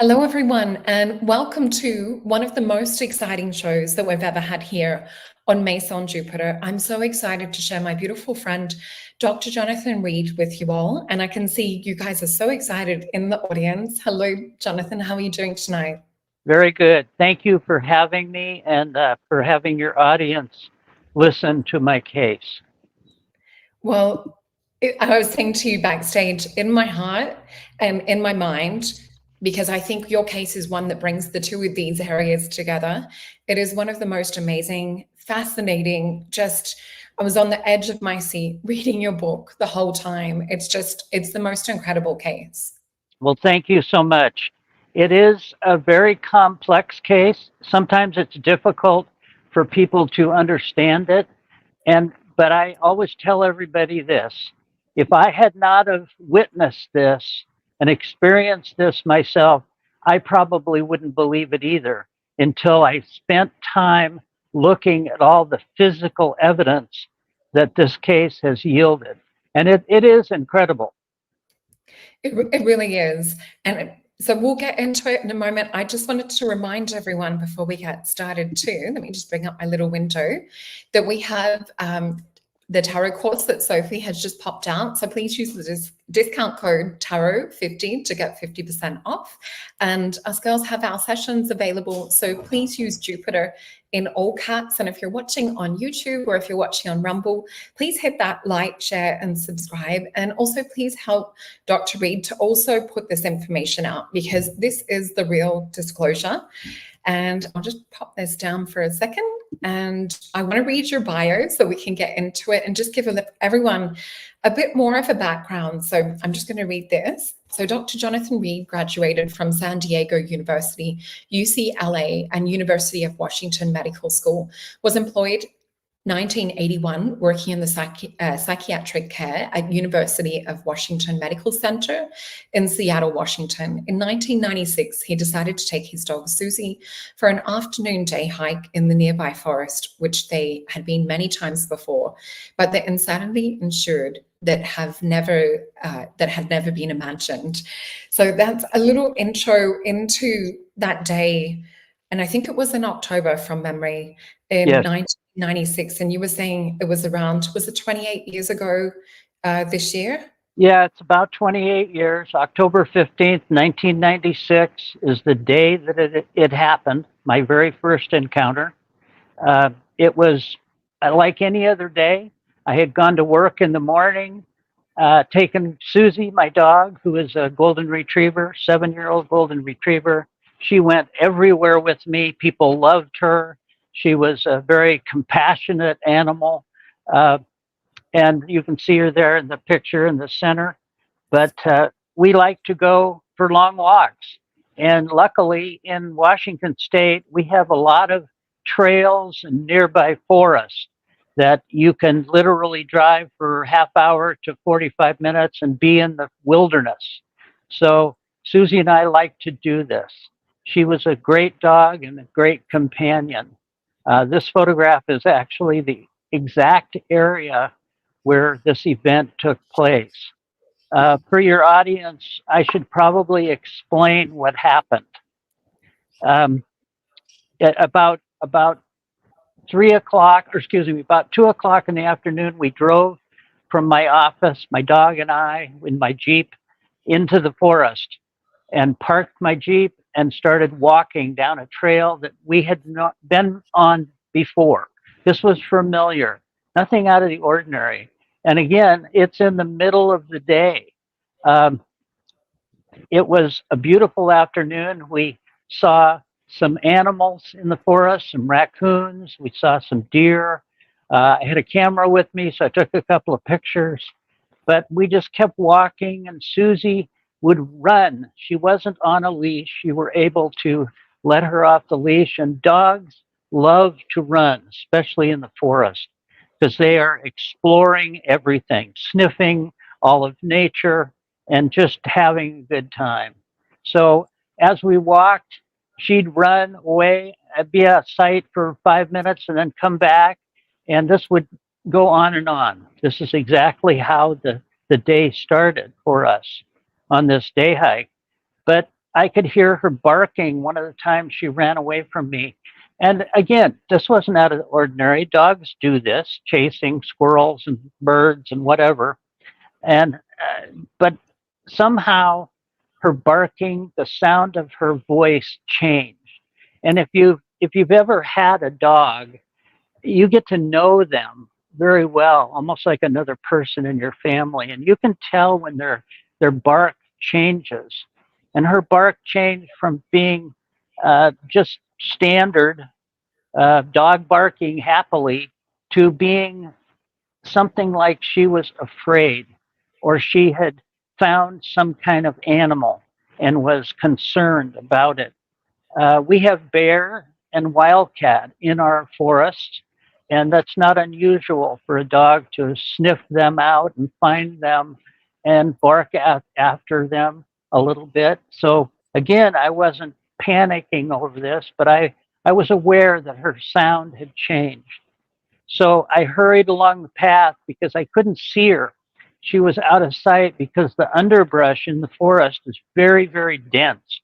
Hello, everyone, and welcome to one of the most exciting shows that we've ever had here on Maison Jupiter. I'm so excited to share my beautiful friend, Dr. Jonathan Reed, with you all. And I can see you guys are so excited in the audience. Hello, Jonathan. How are you doing tonight? Very good. Thank you for having me and for having your audience listen to my case. Well, I was saying to you backstage, in my heart and in my mind, because I think your case is one that brings the two of these areas together. It is one of the most amazing, fascinating, I was on the edge of my seat reading your book the whole time. It's the most incredible case. Well, thank you so much. It is a very complex case. Sometimes it's difficult for people to understand it. But I always tell everybody this. If I had not have witnessed this and experienced this myself, I probably wouldn't believe it either until I spent time looking at all the physical evidence that this case has yielded. And it is incredible. It really is. And so we'll get into it in a moment. I just wanted to remind everyone before we get started too, let me just bring up my little window, that we have the tarot course that Sophie has just popped out. So please use the discount code TAROT50 to get 50% off. And us girls have our sessions available. So please use Jupiter in all caps. And if you're watching on YouTube or if you're watching on Rumble, please hit that like, share, and subscribe. And also please help Dr. Reed to also put this information out, because this is the real disclosure. And I'll just pop this down for a second. And I want to read your bio so we can get into it and just give everyone a bit more of a background. So I'm just going to read this. So Dr. Jonathan Reed graduated from San Diego University, UCLA, and University of Washington Medical School, was employed 1981, working in the psychiatric care at University of Washington Medical Center in Seattle, Washington. In 1996, he decided to take his dog Susie for an afternoon day hike in the nearby forest, which they had been many times before, but the insanity ensued that had never been imagined. So that's a little intro into that day. And I think it was in October from memory in Yes. 1996. And you were saying it was was it 28 years ago this year? Yeah, it's about 28 years. October 15th, 1996 is the day that it happened, my very first encounter. It was like any other day. I had gone to work in the morning, taken Susie, my dog, who is a golden retriever, 7-year-old golden retriever. She went everywhere with me. People loved her. She was a very compassionate animal. And you can see her there in the picture in the center. But we like to go for long walks. And luckily in Washington State, we have a lot of trails and nearby forests that you can literally drive for half hour to 45 minutes and be in the wilderness. So Susie and I like to do this. She was a great dog and a great companion. This photograph is actually the exact area where this event took place. For your audience, I should probably explain what happened. At about 3 o'clock, or excuse me, about 2 o'clock in the afternoon, we drove from my office, my dog and I, in my Jeep, into the forest and parked my Jeep and started walking down a trail that we had not been on before. This was familiar, nothing out of the ordinary. And again, it's in the middle of the day. It was a beautiful afternoon. We saw some animals in the forest, some raccoons. We saw some deer. I had a camera with me, so I took a couple of pictures. But we just kept walking, and Susie would run. She wasn't on a leash. You were able to let her off the leash. And dogs love to run, especially in the forest, because they are exploring everything, sniffing all of nature, and just having a good time. So as we walked, she'd run away, be out of sight for 5 minutes, and then come back. And this would go on and on. This is exactly how the day started for us on this day hike. But I could hear her barking one of the times she ran away from me. And again, this wasn't out of the ordinary. Dogs do this, chasing squirrels and birds and whatever. And but somehow her barking, the sound of her voice changed. And if you've ever had a dog, you get to know them very well, almost like another person in your family, and you can tell when their bark changes. And her bark changed from being just standard dog barking happily to being something like she was afraid, or she had found some kind of animal and was concerned about it. We have bear and wildcat in our forest, and that's not unusual for a dog to sniff them out and find them and bark after them a little bit. So again, I wasn't panicking over this, but I was aware that her sound had changed. So I hurried along the path because I couldn't see her. She was out of sight because the underbrush in the forest is very, very dense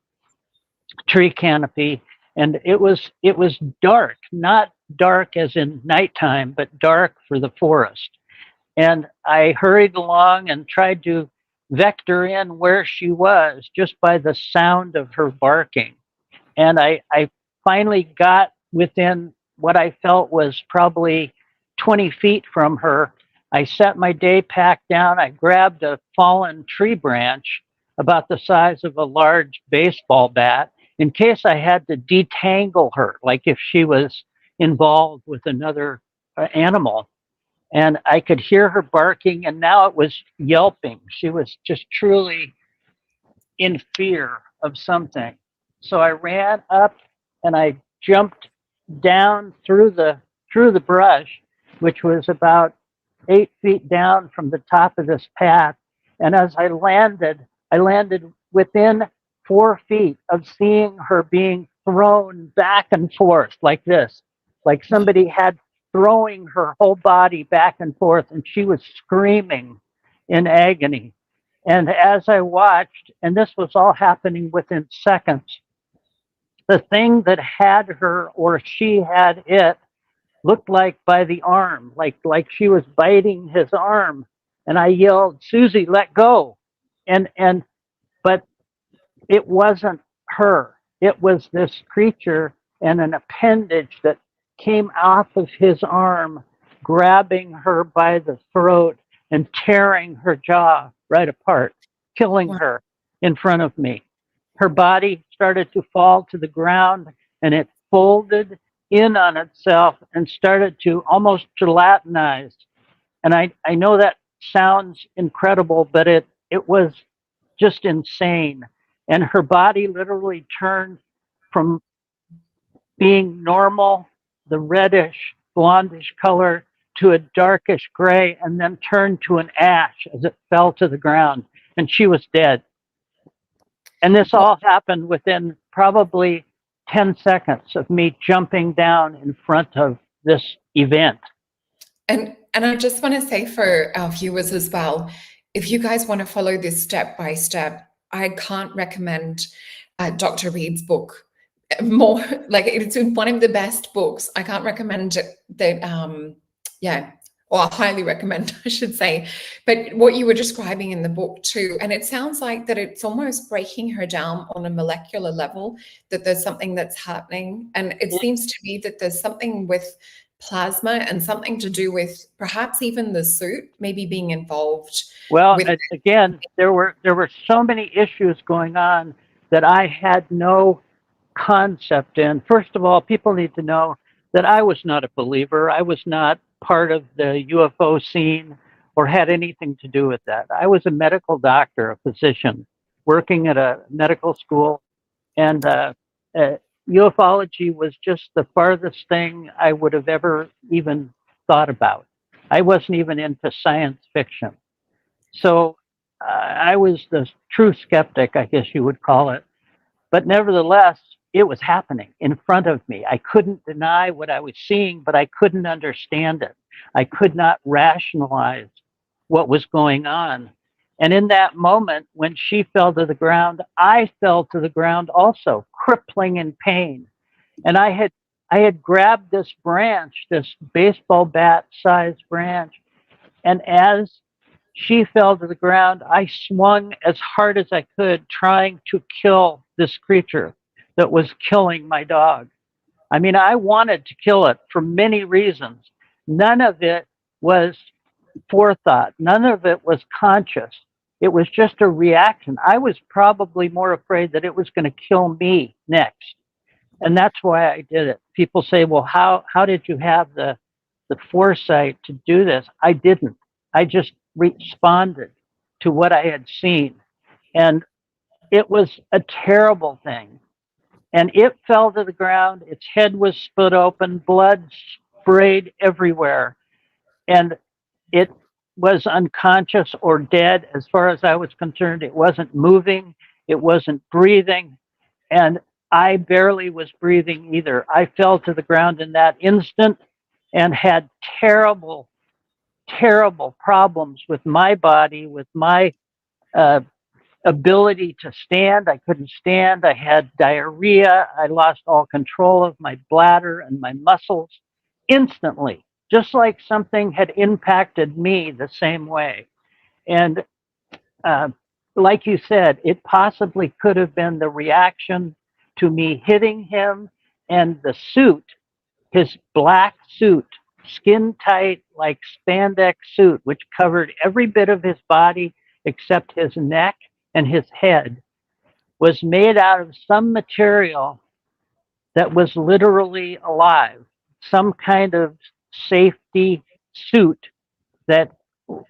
tree canopy, and it was dark, not dark as in nighttime, but dark for the forest. And I hurried along and tried to vector in where she was just by the sound of her barking. And I finally got within what I felt was probably 20 feet from her. I set my day pack down. I grabbed a fallen tree branch about the size of a large baseball bat in case I had to detangle her, like if she was involved with another animal. And I could hear her barking, and now it was yelping. She was just truly in fear of something. So I ran up and I jumped down through the brush, which was about 8 feet down from the top of this path. And as I landed within 4 feet of seeing her being thrown back and forth like this, like somebody had throwing her whole body back and forth, and she was screaming in agony. And as I watched, and this was all happening within seconds, the thing that had her or she had it looked like by the arm, like she was biting his arm. And I yelled, "Susie, let go!" And but it wasn't her. It was this creature and an appendage that came off of his arm, grabbing her by the throat and tearing her jaw right apart, killing her in front of me. Her body started to fall to the ground, and it folded in on itself and started to almost gelatinize. And I know that sounds incredible, but it was just insane. And her body literally turned from being normal, the reddish, blondish color, to a darkish gray, and then turned to an ash as it fell to the ground. And she was dead. And this all happened within probably 10 seconds of me jumping down in front of this event. And I just want to say for our viewers as well, if you guys want to follow this step by step, I can't recommend Dr. Reed's book more. Like, it's one of the best books. I can't recommend it that, yeah, or I highly recommend, I should say. But what you were describing in the book too, and it sounds like that it's almost breaking her down on a molecular level, that there's something that's happening. And it seems to me that there's something with plasma and something to do with perhaps even the suit maybe being involved. Well, again, there were so many issues going on that I had no concept in. First of all, people need to know that I was not a believer. I was not part of the UFO scene or had anything to do with that. I was a medical doctor, a physician, working at a medical school, and ufology was just the farthest thing I would have ever even thought about. I wasn't even into science fiction. So I was the true skeptic, I guess you would call it. But nevertheless, it was happening in front of me. I couldn't deny what I was seeing, but I couldn't understand it. I could not rationalize what was going on. And in that moment, when she fell to the ground, I fell to the ground also, crippling in pain. And I had grabbed this branch, this baseball bat sized branch, and as she fell to the ground, I swung as hard as I could, trying to kill this creature that was killing my dog. I mean, I wanted to kill it for many reasons. None of it was forethought, none of it was conscious. It was just a reaction. I was probably more afraid that it was going to kill me next. And that's why I did it. People say, well, how did you have the foresight to do this? I didn't. I just responded to what I had seen. And it was a terrible thing. And it fell to the ground. Its head was split open, blood sprayed everywhere. And it was unconscious or dead as far as I was concerned. It wasn't moving, it wasn't breathing, and I barely was breathing either. I fell to the ground in that instant and had terrible, terrible problems with my body, with my uh, ability to stand. I couldn't stand. I had diarrhea. I lost all control of my bladder and my muscles instantly, just like something had impacted me the same way. And uh, like you said, it possibly could have been the reaction to me hitting him, and the suit, his black suit, skin tight, like spandex suit, which covered every bit of his body except his neck and his head, was made out of some material that was literally alive, some kind of safety suit that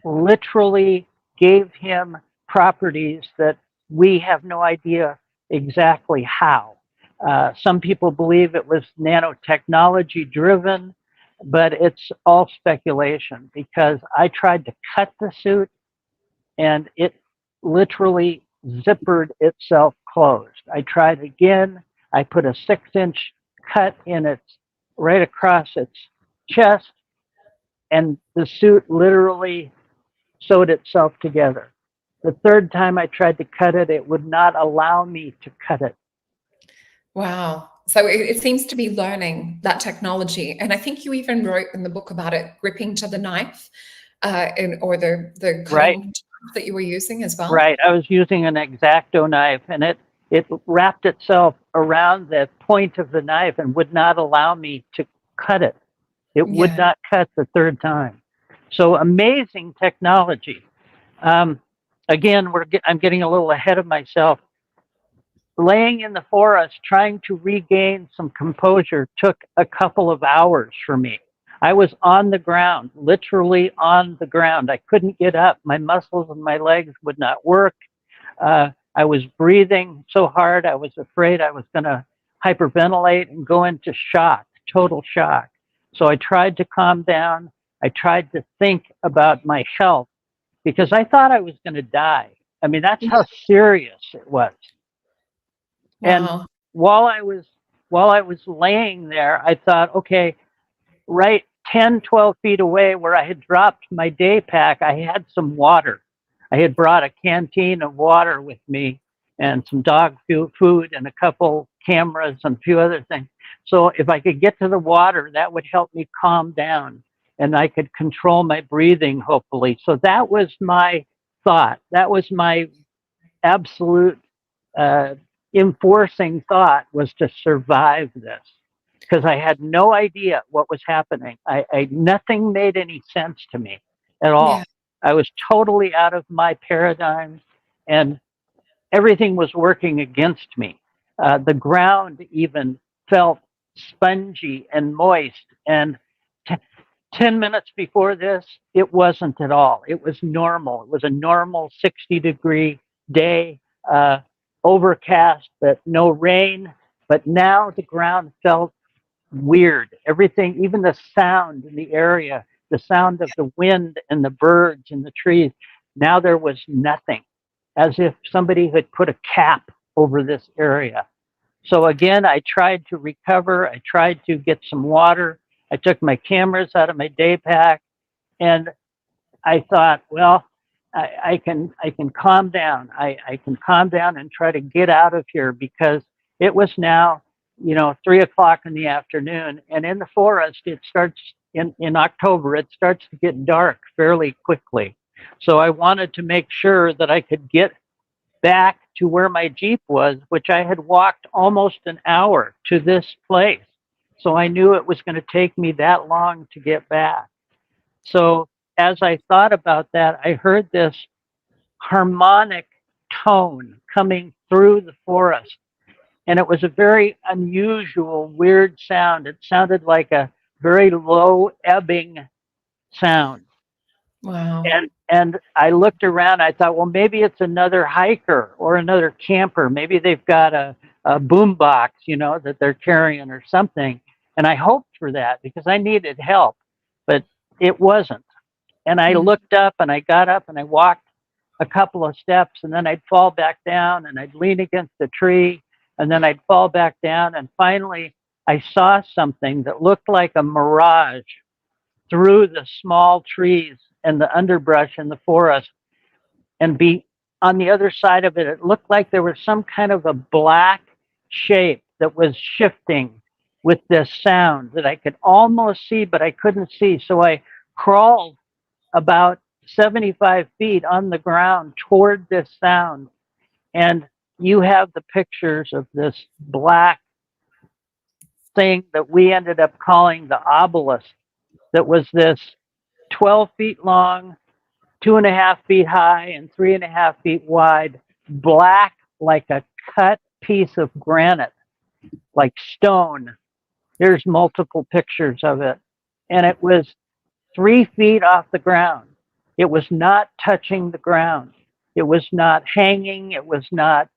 literally gave him properties that we have no idea exactly how. Some people believe it was nanotechnology driven, but it's all speculation because I tried to cut the suit and it literally zippered itself closed. I tried again. I put a 6-inch cut in its right across its chest, and the suit literally sewed itself together. The third time I tried to cut it, it would not allow me to cut it. Wow. So it seems to be learning that technology. And I think you even wrote in the book about it gripping to the knife or the cutting Right, that you were using as well. right. I was using an X-Acto knife, and it wrapped itself around the point of the knife and would not allow me to cut it. It would Yeah. not cut the third time. So amazing technology. Um, Again, I'm getting a little ahead of myself. Laying in the forest, trying to regain some composure took a couple of hours for me. I was on the ground, literally on the ground. I couldn't get up. My muscles and my legs would not work. I was breathing so hard, I was afraid I was going to hyperventilate and go into shock, total shock. So I tried to calm down. I tried to think about my health because I thought I was going to die. I mean, that's Yeah. how serious it was. And Wow. while I was laying there, I thought, okay, right 10, 12 feet away where I had dropped my day pack, I had some water. I had brought a canteen of water with me and some dog food and a couple cameras and a few other things. So if I could get to the water, that would help me calm down and I could control my breathing, hopefully. So that was my thought. That was my absolute uh, enforcing thought, was to survive this because I had no idea what was happening. Nothing made any sense to me at Yeah. all. I was totally out of my paradigm, and everything was working against me. The ground even felt spongy and moist, and 10 minutes before this, it wasn't at all. It was normal. It was a normal 60-degree day, overcast, but no rain. But now the ground felt weird. Everything, even the sound in the area, the sound of the wind and the birds and the trees, now there was nothing, as if somebody had put a cap over this area. So again, I tried to recover. I tried to get some water. I took my cameras out of my day pack, and I thought, well, I can calm down. I can calm down and try to get out of here because it was now, 3 o'clock in the afternoon, and in the forest it starts in October. It starts to get dark fairly quickly, so I wanted to make sure that I could get back to where my Jeep was, which I had walked almost an hour to this place. So I knew it was going to take me that long to get back. So as I thought about that, I heard this harmonic tone coming through the forest. And it was a very unusual, weird sound. It sounded like a very low ebbing sound. Wow. And I looked around. I thought, well, maybe it's another hiker or another camper. Maybe they've got a boom box, that they're carrying or something. And I hoped for that because I needed help, but it wasn't. And I looked up and I got up and I walked a couple of steps, and then I'd fall back down and I'd lean against the tree, and then I'd fall back down. And finally, I saw something that looked like a mirage through the small trees and the underbrush in the forest. And be on the other side of it, it looked like there was some kind of a black shape that was shifting with this sound that I could almost see, but I couldn't see. So I crawled about 75 feet on the ground toward this sound. And you have the pictures of this black thing that we ended up calling the obelisk, that was this 12 feet long, 2.5 feet high, and 3.5 feet wide, black like a cut piece of granite, like stone. There's multiple pictures of it. And it was 3 feet off the ground. It was not touching the ground. It was not hanging. It was not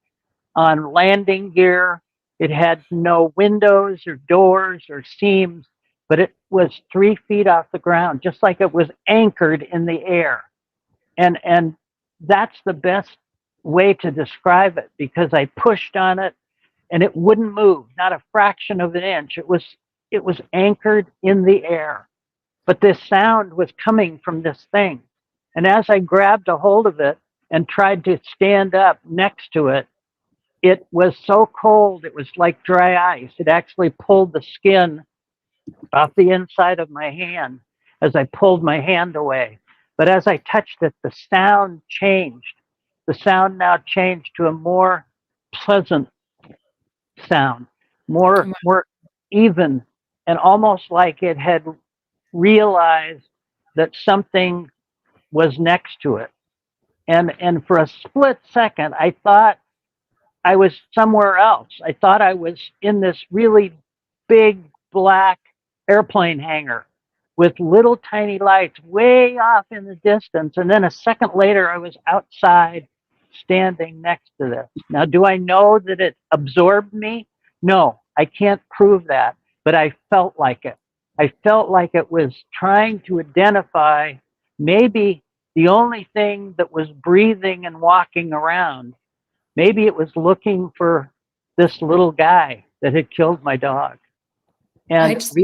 on landing gear. It had no windows or doors or seams, but it was 3 feet off the ground, just like it was anchored in the air. And that's the best way to describe it, because I pushed on it and it wouldn't move, not a fraction of an inch. It was anchored in the air. But this sound was coming from this thing. And as I grabbed a hold of it and tried to stand up next to it, it was so cold, it was like dry ice. It actually pulled the skin off the inside of my hand as I pulled my hand away. But as I touched it, the sound changed. The sound now changed to a more pleasant sound, more even, and almost like it had realized that something was next to it. And for a split second, I thought I was somewhere else. I thought I was in this really big black airplane hangar with little tiny lights way off in the distance. And then a second later, I was outside standing next to this. Now, do I know that it absorbed me? No, I can't prove that, but I felt like it. I felt like it was trying to identify maybe the only thing that was breathing and walking around. Maybe it was looking for this little guy that had killed my dog. I And just,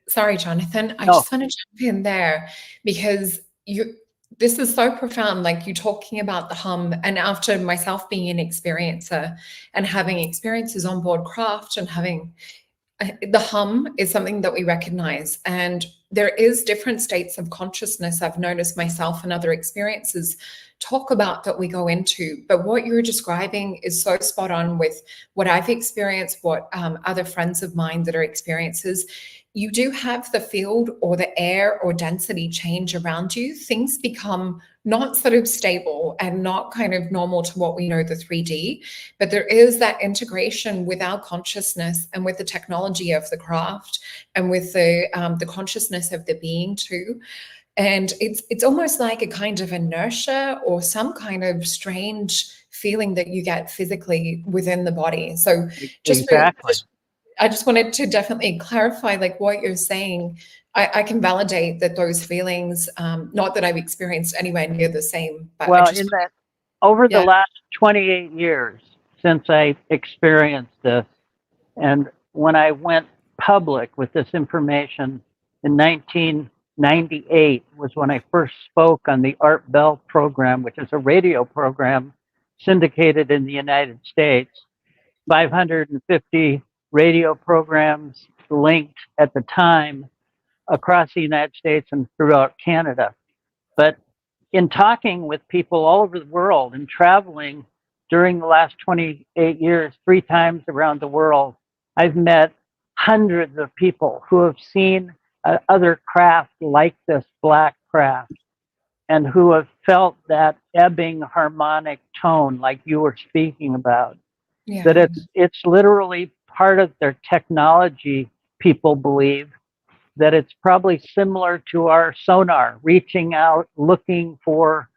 sorry, Jonathan, I no, just want to jump in there because this is so profound, like you talking about the hum. And after myself being an experiencer and having experiences on board craft and having the hum is something that we recognize, and there is different states of consciousness I've noticed myself and other experiences talk about that we go into. But what you're describing is so spot on with what I've experienced, what other friends of mine that are experiencers. You do have the field or the air or density change around you. Things become not sort of stable and not kind of normal to what we know, the 3D, but there is that integration with our consciousness and with the technology of the craft and with the consciousness of the being too. And it's almost like a kind of inertia or some kind of strange feeling that you get physically within the body. So exactly. I just wanted to definitely clarify, like what you're saying. I can validate that those feelings, not that I've experienced anywhere near the same, but I Well, just, in that over the yeah. last 28 years since I experienced this, and when I went public with this information in 1999, 98 was when I first spoke on the Art Bell program, which is a radio program syndicated in the United States. 550 radio programs linked at the time across the United States and throughout Canada. But in talking with people all over the world and traveling during the last 28 years, 3 times around the world, I've met hundreds of people who have seen other craft like this black craft and who have felt that ebbing harmonic tone like you were speaking about. Yeah. That it's literally part of their technology, people believe, that it's probably similar to our sonar, reaching out, looking for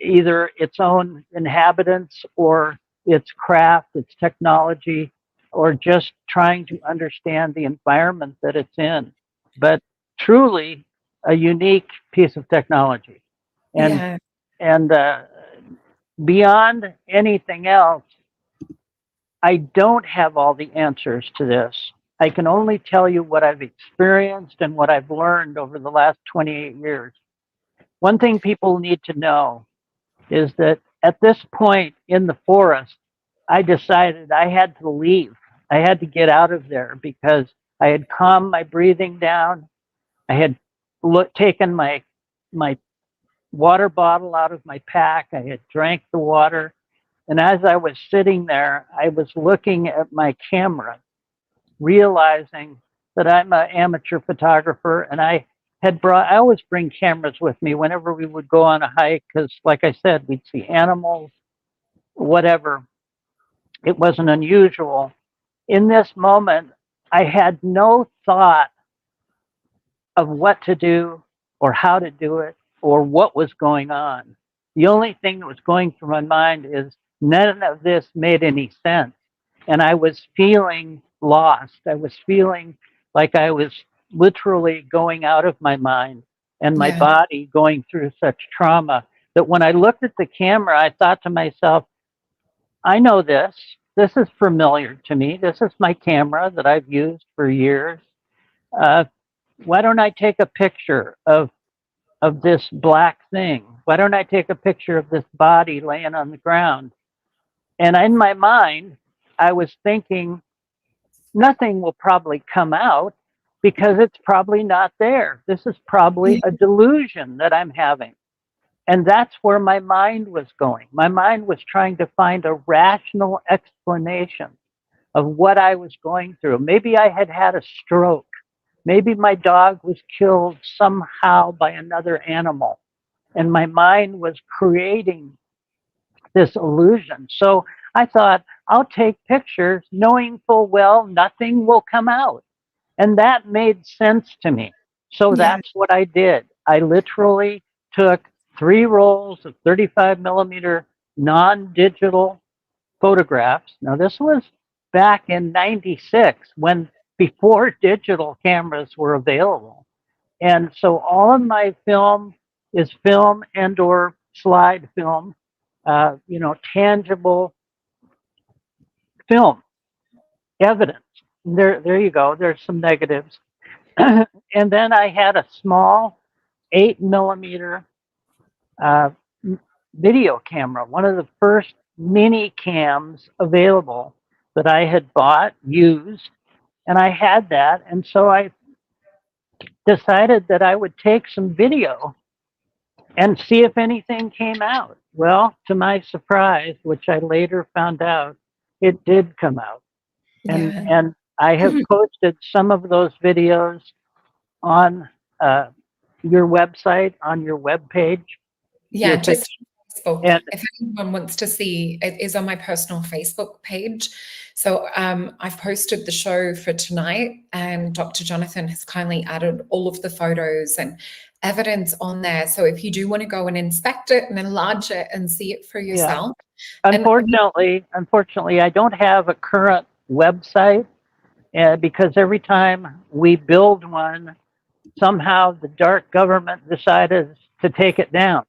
either its own inhabitants or its craft, its technology, or just trying to understand the environment that it's in. But truly a unique piece of technology. And, Yeah. and beyond anything else, I don't have all the answers to this. I can only tell you what I've experienced and what I've learned over the last 28 years. One thing people need to know is that at this point in the forest, I decided I had to leave. I had to get out of there because I had calmed my breathing down. I had taken my water bottle out of my pack. I had drank the water. And as I was sitting there, I was looking at my camera, realizing that I'm an amateur photographer, and I always bring cameras with me whenever we would go on a hike, because like I said, we'd see animals, whatever. It wasn't unusual. In this moment, I had no thought of what to do or how to do it or what was going on. The only thing that was going through my mind is none of this made any sense. And I was feeling lost. I was feeling like I was literally going out of my mind and my body going through such trauma that when I looked at the camera, I thought to myself, I know this. This is familiar to me. This is my camera that I've used for years. Why don't I take a picture of this black thing? Why don't I take a picture of this body laying on the ground? And in my mind, I was thinking, nothing will probably come out because it's probably not there. This is probably a delusion that I'm having. And that's where my mind was going. My mind was trying to find a rational explanation of what I was going through. Maybe I had had a stroke. Maybe my dog was killed somehow by another animal. And my mind was creating this illusion. So I thought, I'll take pictures knowing full well nothing will come out. And that made sense to me. So that's what I did. I literally took 3 rolls of 35 millimeter non-digital photographs. Now, this was back in 96 when before digital cameras were available. And so all of my film is film and or slide film, tangible film evidence. There you go. There's some negatives. And then I had a small 8 millimeter video camera, one of the first mini cams available that I had bought, used, and I had that. And so I decided that I would take some video and see if anything came out. Well, to my surprise, which I later found out, it did come out. And I have posted some of those videos on your website, on your webpage. Yeah, just Facebook. And if anyone wants to see, it is on my personal Facebook page. So I've posted the show for tonight, and Dr. Jonathan has kindly added all of the photos and evidence on there. So if you do want to go and inspect it and enlarge it and see it for yourself. Unfortunately, I don't have a current website because every time we build one, somehow the dark government decided to take it down.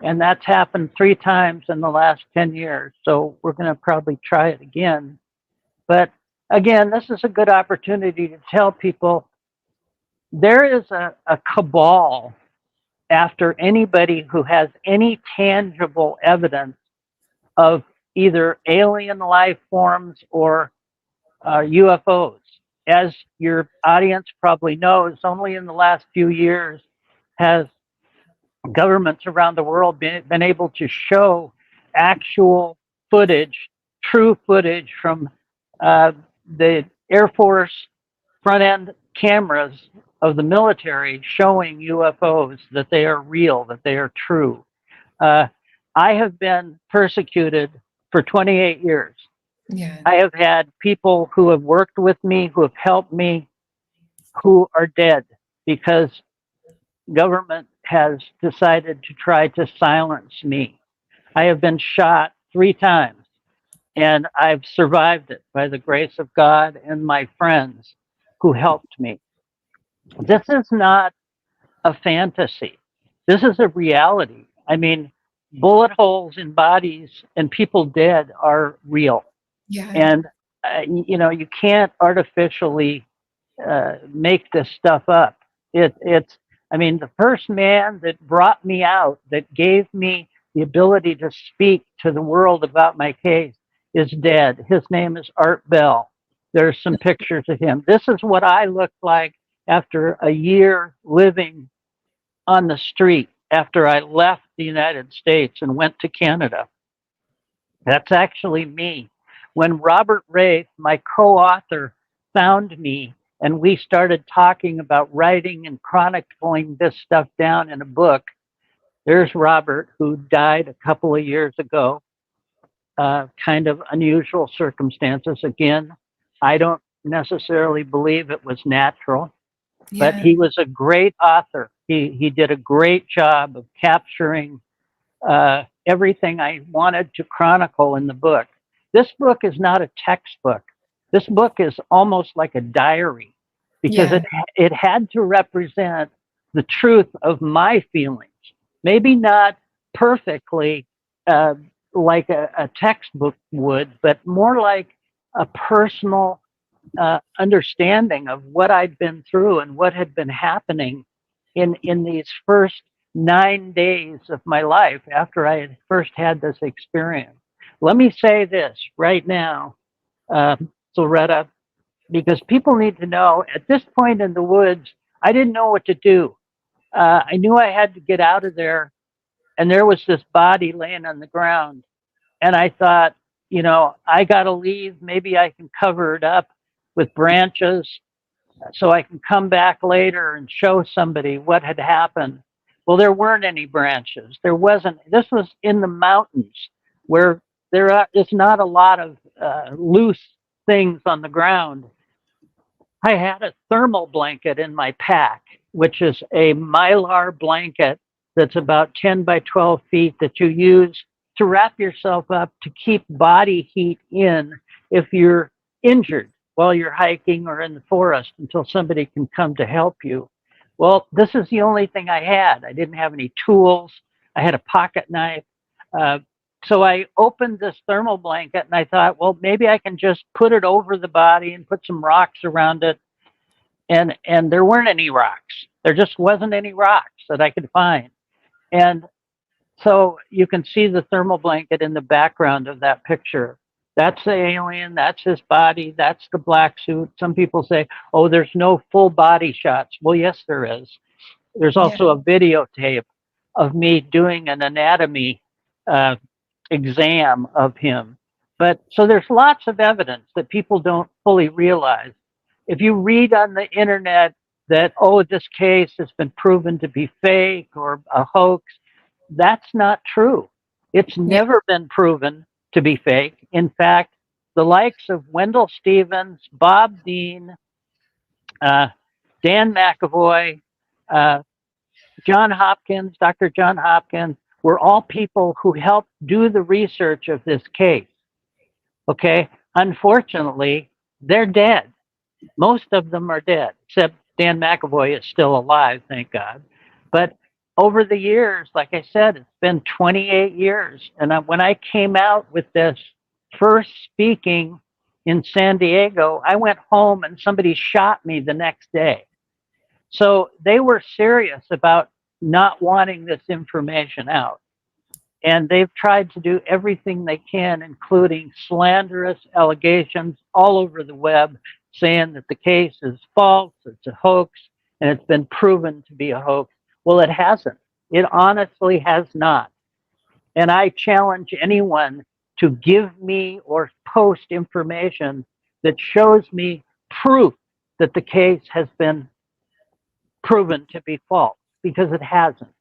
And that's happened 3 times in the last 10 years. So we're going to probably try it again. But again, this is a good opportunity to tell people there is a cabal after anybody who has any tangible evidence of either alien life forms or UFOs. As your audience probably knows, only in the last few years has governments around the world been able to show actual footage, true footage from the Air Force front end cameras of the military showing UFOs, that they are real, that they are true. Uh, I have been persecuted for 28 years. Yeah. I have had people who have worked with me, who have helped me, who are dead because government has decided to try to silence me. I have been shot 3 times and I've survived it by the grace of God and my friends who helped me. This is not a fantasy. This is a reality. I mean, bullet holes in bodies and people dead are real. Yeah. And, you can't artificially make this stuff up. It's, I mean, the first man that brought me out, that gave me the ability to speak to the world about my case, is dead. His name is Art Bell. There's some pictures of him. This is what I looked like after a year living on the street, after I left the United States and went to Canada. That's actually me. When Robert Rafe, my co author, found me and we started talking about writing and chronicling this stuff down in a book, there's Robert, who died a couple of years ago. Kind of unusual circumstances. Again, I don't necessarily believe it was natural, but Yeah. he was a great author. He did a great job of capturing everything I wanted to chronicle in the book. This book is not a textbook. This book is almost like a diary because Yeah. it had to represent the truth of my feelings. Maybe not perfectly uh, like a textbook would, but more like a personal understanding of what I'd been through and what had been happening in these first 9 days of my life after I had first had this experience. Let me say this right now, uh, Solreta, because people need to know at this point in the woods, I didn't know what to do. I knew I had to get out of there, and there was this body laying on the ground. And I thought, I got to leave. Maybe I can cover it up with branches so I can come back later and show somebody what had happened. Well, there weren't any branches. There wasn't. This was in the mountains where is not a lot of loose things on the ground. I had a thermal blanket in my pack, which is a mylar blanket that's about 10 by 12 feet that you use to wrap yourself up to keep body heat in if you're injured while you're hiking or in the forest until somebody can come to help you. Well, this is the only thing I had. I didn't have any tools. I had a pocket knife. Uh, so I opened this thermal blanket and I thought, well, maybe I can just put it over the body and put some rocks around it. And there weren't any rocks. There just wasn't any rocks that I could find. And so you can see the thermal blanket in the background of that picture. That's the alien, that's his body, that's the black suit. Some people say, oh, there's no full body shots. Well, yes, there is. There's Yeah. also a videotape of me doing an anatomy uh, exam of him. But so there's lots of evidence that people don't fully realize. If you read on the internet that, oh, this case has been proven to be fake or a hoax, that's not true. It's Yeah. never been proven to be fake. In fact, the likes of Wendell Stevens, Bob Dean, uh, Dan McAvoy, uh, John Hopkins, Dr. John Hopkins, were all people who helped do the research of this case. Okay. Unfortunately, they're dead. Most of them are dead, except Dan McAvoy is still alive, thank God. But over the years, like I said, it's been 28 years. And when I came out with this first speaking in San Diego, I went home and somebody shot me the next day. So they were serious about not wanting this information out. And they've tried to do everything they can, including slanderous allegations all over the web, saying that the case is false, it's a hoax, and it's been proven to be a hoax. Well, it hasn't. It honestly has not. And I challenge anyone to give me or post information that shows me proof that the case has been proven to be false, because it hasn't.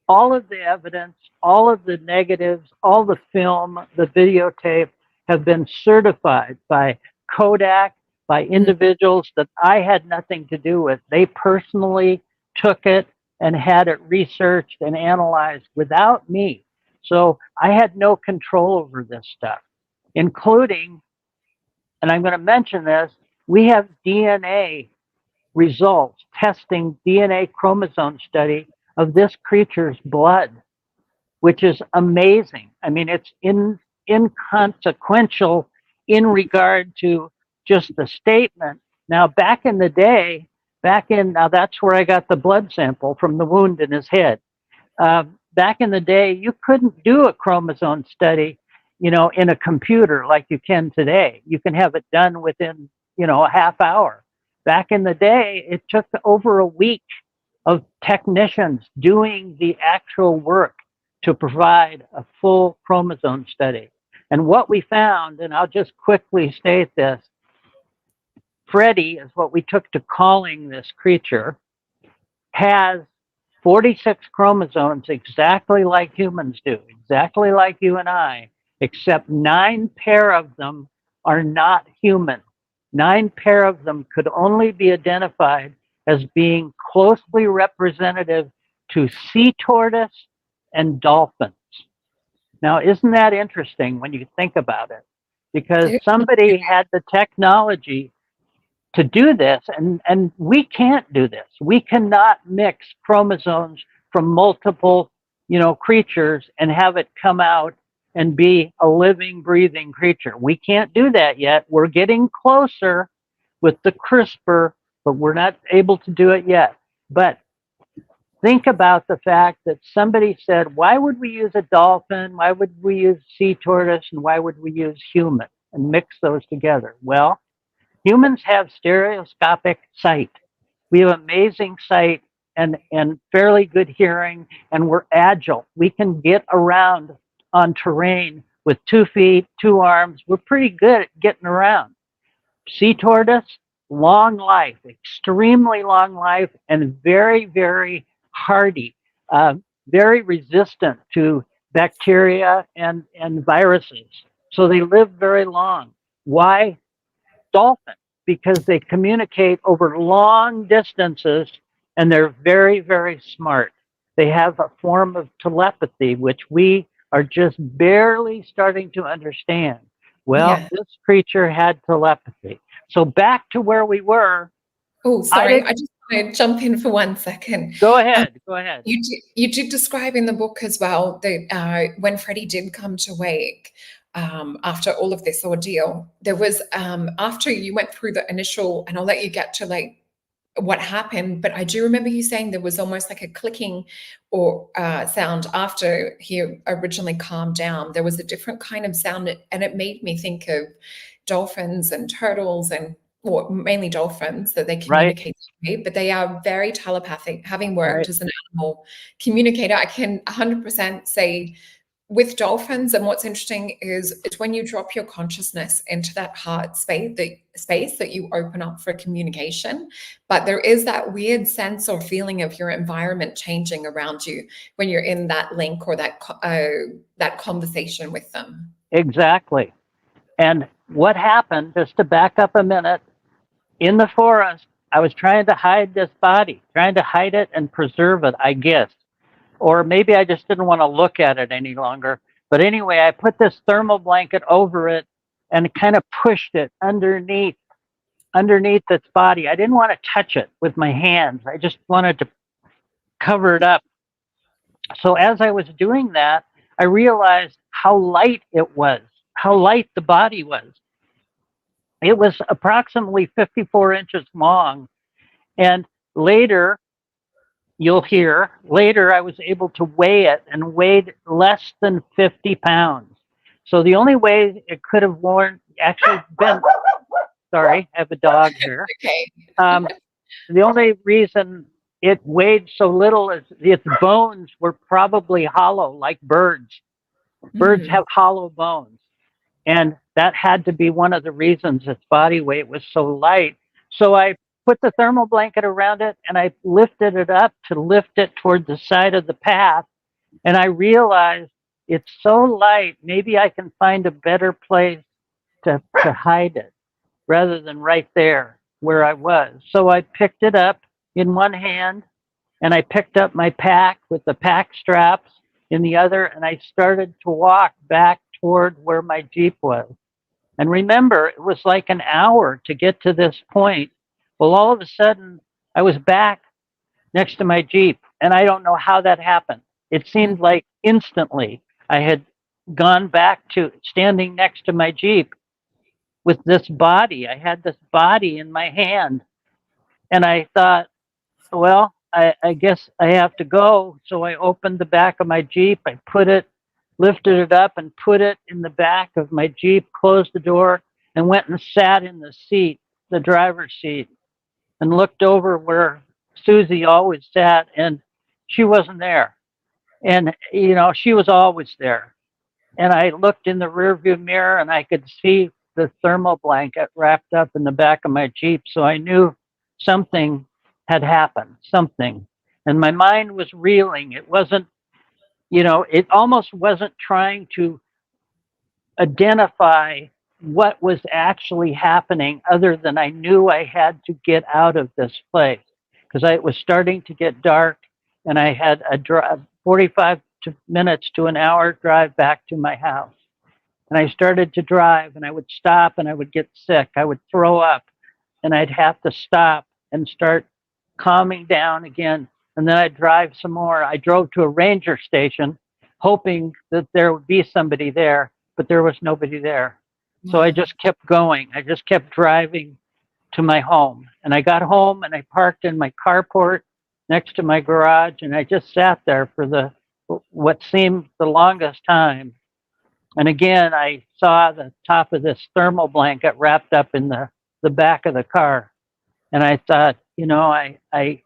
All of the evidence, all of the negatives, all the film, the videotape have been certified by Kodak, by individuals that I had nothing to do with. They personally took it and had it researched and analyzed without me. So I had no control over this stuff, including, and I'm going to mention this, we have DNA results testing DNA chromosome study of this creature's blood, which is amazing. I mean, it's inconsequential in regard to just the statement. Now, back in the day, now that's where I got the blood sample from the wound in his head. Back in the day, you couldn't do a chromosome study, in a computer like you can today. You can have it done within, a half hour. Back in the day, it took over a week of technicians doing the actual work to provide a full chromosome study. And what we found, and I'll just quickly state this, Freddy is what we took to calling this creature, has 46 chromosomes exactly like humans do, exactly like you and I, except 9 pair of them are not human. 9 pair of them could only be identified as being closely representative to sea tortoise and dolphins. Now, isn't that interesting when you think about it? Because somebody had the technology to do this, and we can't do this. We cannot mix chromosomes from multiple, creatures and have it come out and be a living, breathing creature. We can't do that yet. We're getting closer with the CRISPR, but we're not able to do it yet. But think about the fact that somebody said, why would we use a dolphin? Why would we use sea tortoise? And why would we use human and mix those together? Well, humans have stereoscopic sight. We have amazing sight and fairly good hearing, and we're agile. We can get around on terrain with 2 feet, 2 arms. We're pretty good at getting around. Sea tortoise, long life, extremely long life, and very, very hardy, very resistant to bacteria and viruses. So they live very long. Why dolphin? Because they communicate over long distances and they're very, very smart. They have a form of telepathy, which we are just barely starting to understand. Well, this creature had telepathy. So back to where we were. Oh, sorry. I just want to jump in for 1 second. Go ahead. Go ahead. You did describe in the book as well that when Freddie did come to wake, after all of this ordeal, there was after you went through the initial, and I'll let you get to like what happened, but I do remember you saying there was almost like a clicking or sound after he originally calmed down. There was a different kind of sound, and it made me think of dolphins and turtles, and or mainly dolphins, that they communicate, right? But they are very telepathic. Having worked as an animal communicator, I can 100% say with dolphins, and what's interesting is it's when you drop your consciousness into that heart space that you open up for communication. But there is that weird sense or feeling of your environment changing around you when you're in that link or that conversation with them. Exactly. And what happened, just to back up a minute, in the forest, I was trying to hide this body, trying to hide it and preserve it, I guess. Or maybe I just didn't want to look at it any longer. But anyway, I put this thermal blanket over it and kind of pushed it underneath its body. I didn't want to touch it with my hands. I just wanted to cover it up. So as I was doing that, I realized how light it was, how light the body was. It was approximately 54 inches long. And later, you'll hear, later I was able to weigh it and weighed less than 50 pounds. So the only way it could have actually been, sorry, I have a dog here. Okay. Um, the only reason it weighed so little is its bones were probably hollow, like birds. Birds have hollow bones. And that had to be one of the reasons its body weight was so light. So I put the thermal blanket around it and I lifted it up to lift it toward the side of the path. And I realized it's so light, maybe I can find a better place to hide it rather than right there where I was. So I picked it up in one hand and I picked up my pack with the pack straps in the other, and I started to walk back toward where my Jeep was. And remember, it was like an hour to get to this point. Well, all of a sudden, I was back next to my Jeep, and I don't know how that happened. It seemed like instantly I had gone back to standing next to my Jeep with this body. I had this body in my hand, and I thought, well, I guess I have to go. So I opened the back of my Jeep. I lifted it up and put it in the back of my Jeep, closed the door, and went and sat in the seat, the driver's seat, and looked over where Susie always sat, and she wasn't there. And, she was always there. And I looked in the rearview mirror and I could see the thermal blanket wrapped up in the back of my Jeep. So I knew something had happened, something. And my mind was reeling. It wasn't, it almost wasn't trying to identify what was actually happening other than I knew I had to get out of this place because it was starting to get dark and I had a 45 minutes to an hour drive back to my house. And I started to drive and I would stop and I would get sick. I would throw up and I'd have to stop and start calming down again. And then I'd drive some more. I drove to a ranger station hoping that there would be somebody there, but there was nobody there. So I just kept going. I just kept driving to my home. And I got home and I parked in my carport next to my garage and I just sat there for what seemed the longest time. And again, I saw the top of this thermal blanket wrapped up in the back of the car. And I thought, I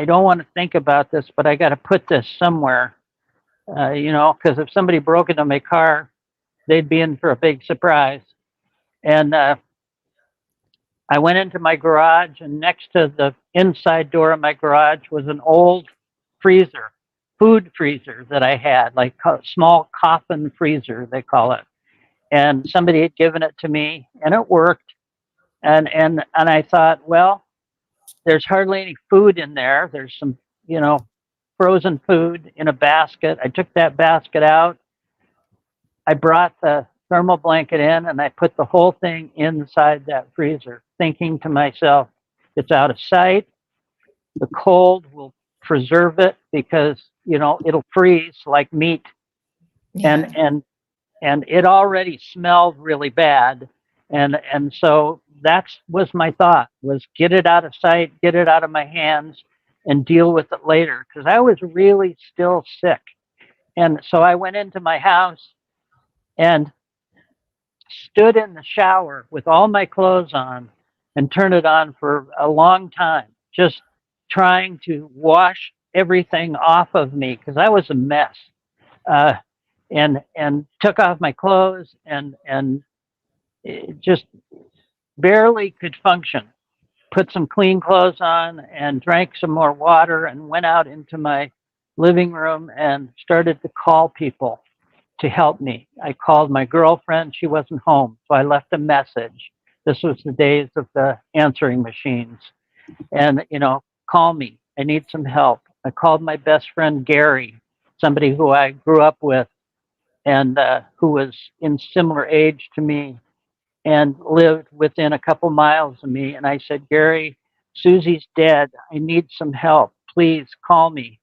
don't want to think about this, but I got to put this somewhere, because if somebody broke into my car, they'd be in for a big surprise. And I went into my garage, and next to the inside door of my garage was an old freezer, food freezer that I had, like a small coffin freezer, they call it. And somebody had given it to me, and it worked. And I thought, well, there's hardly any food in there. There's some, frozen food in a basket. I took that basket out. I brought the thermal blanket in and I put the whole thing inside that freezer, thinking to myself, it's out of sight. The cold will preserve it because, it'll freeze like meat. Yeah. And it already smelled really bad. And so that was my thought, was get it out of sight, get it out of my hands and deal with it later. Because I was really still sick. And so I went into my house and stood in the shower with all my clothes on and turned it on for a long time, just trying to wash everything off of me because I was a mess. And took off my clothes and just barely could function. Put some clean clothes on and drank some more water and went out into my living room and started to call people to help me. I called my girlfriend. She wasn't home, so I left a message. This was the days of the answering machines. And, call me. I need some help. I called my best friend, Gary, somebody who I grew up with and who was in similar age to me and lived within a couple miles of me. And I said, Gary, Susie's dead. I need some help. Please call me.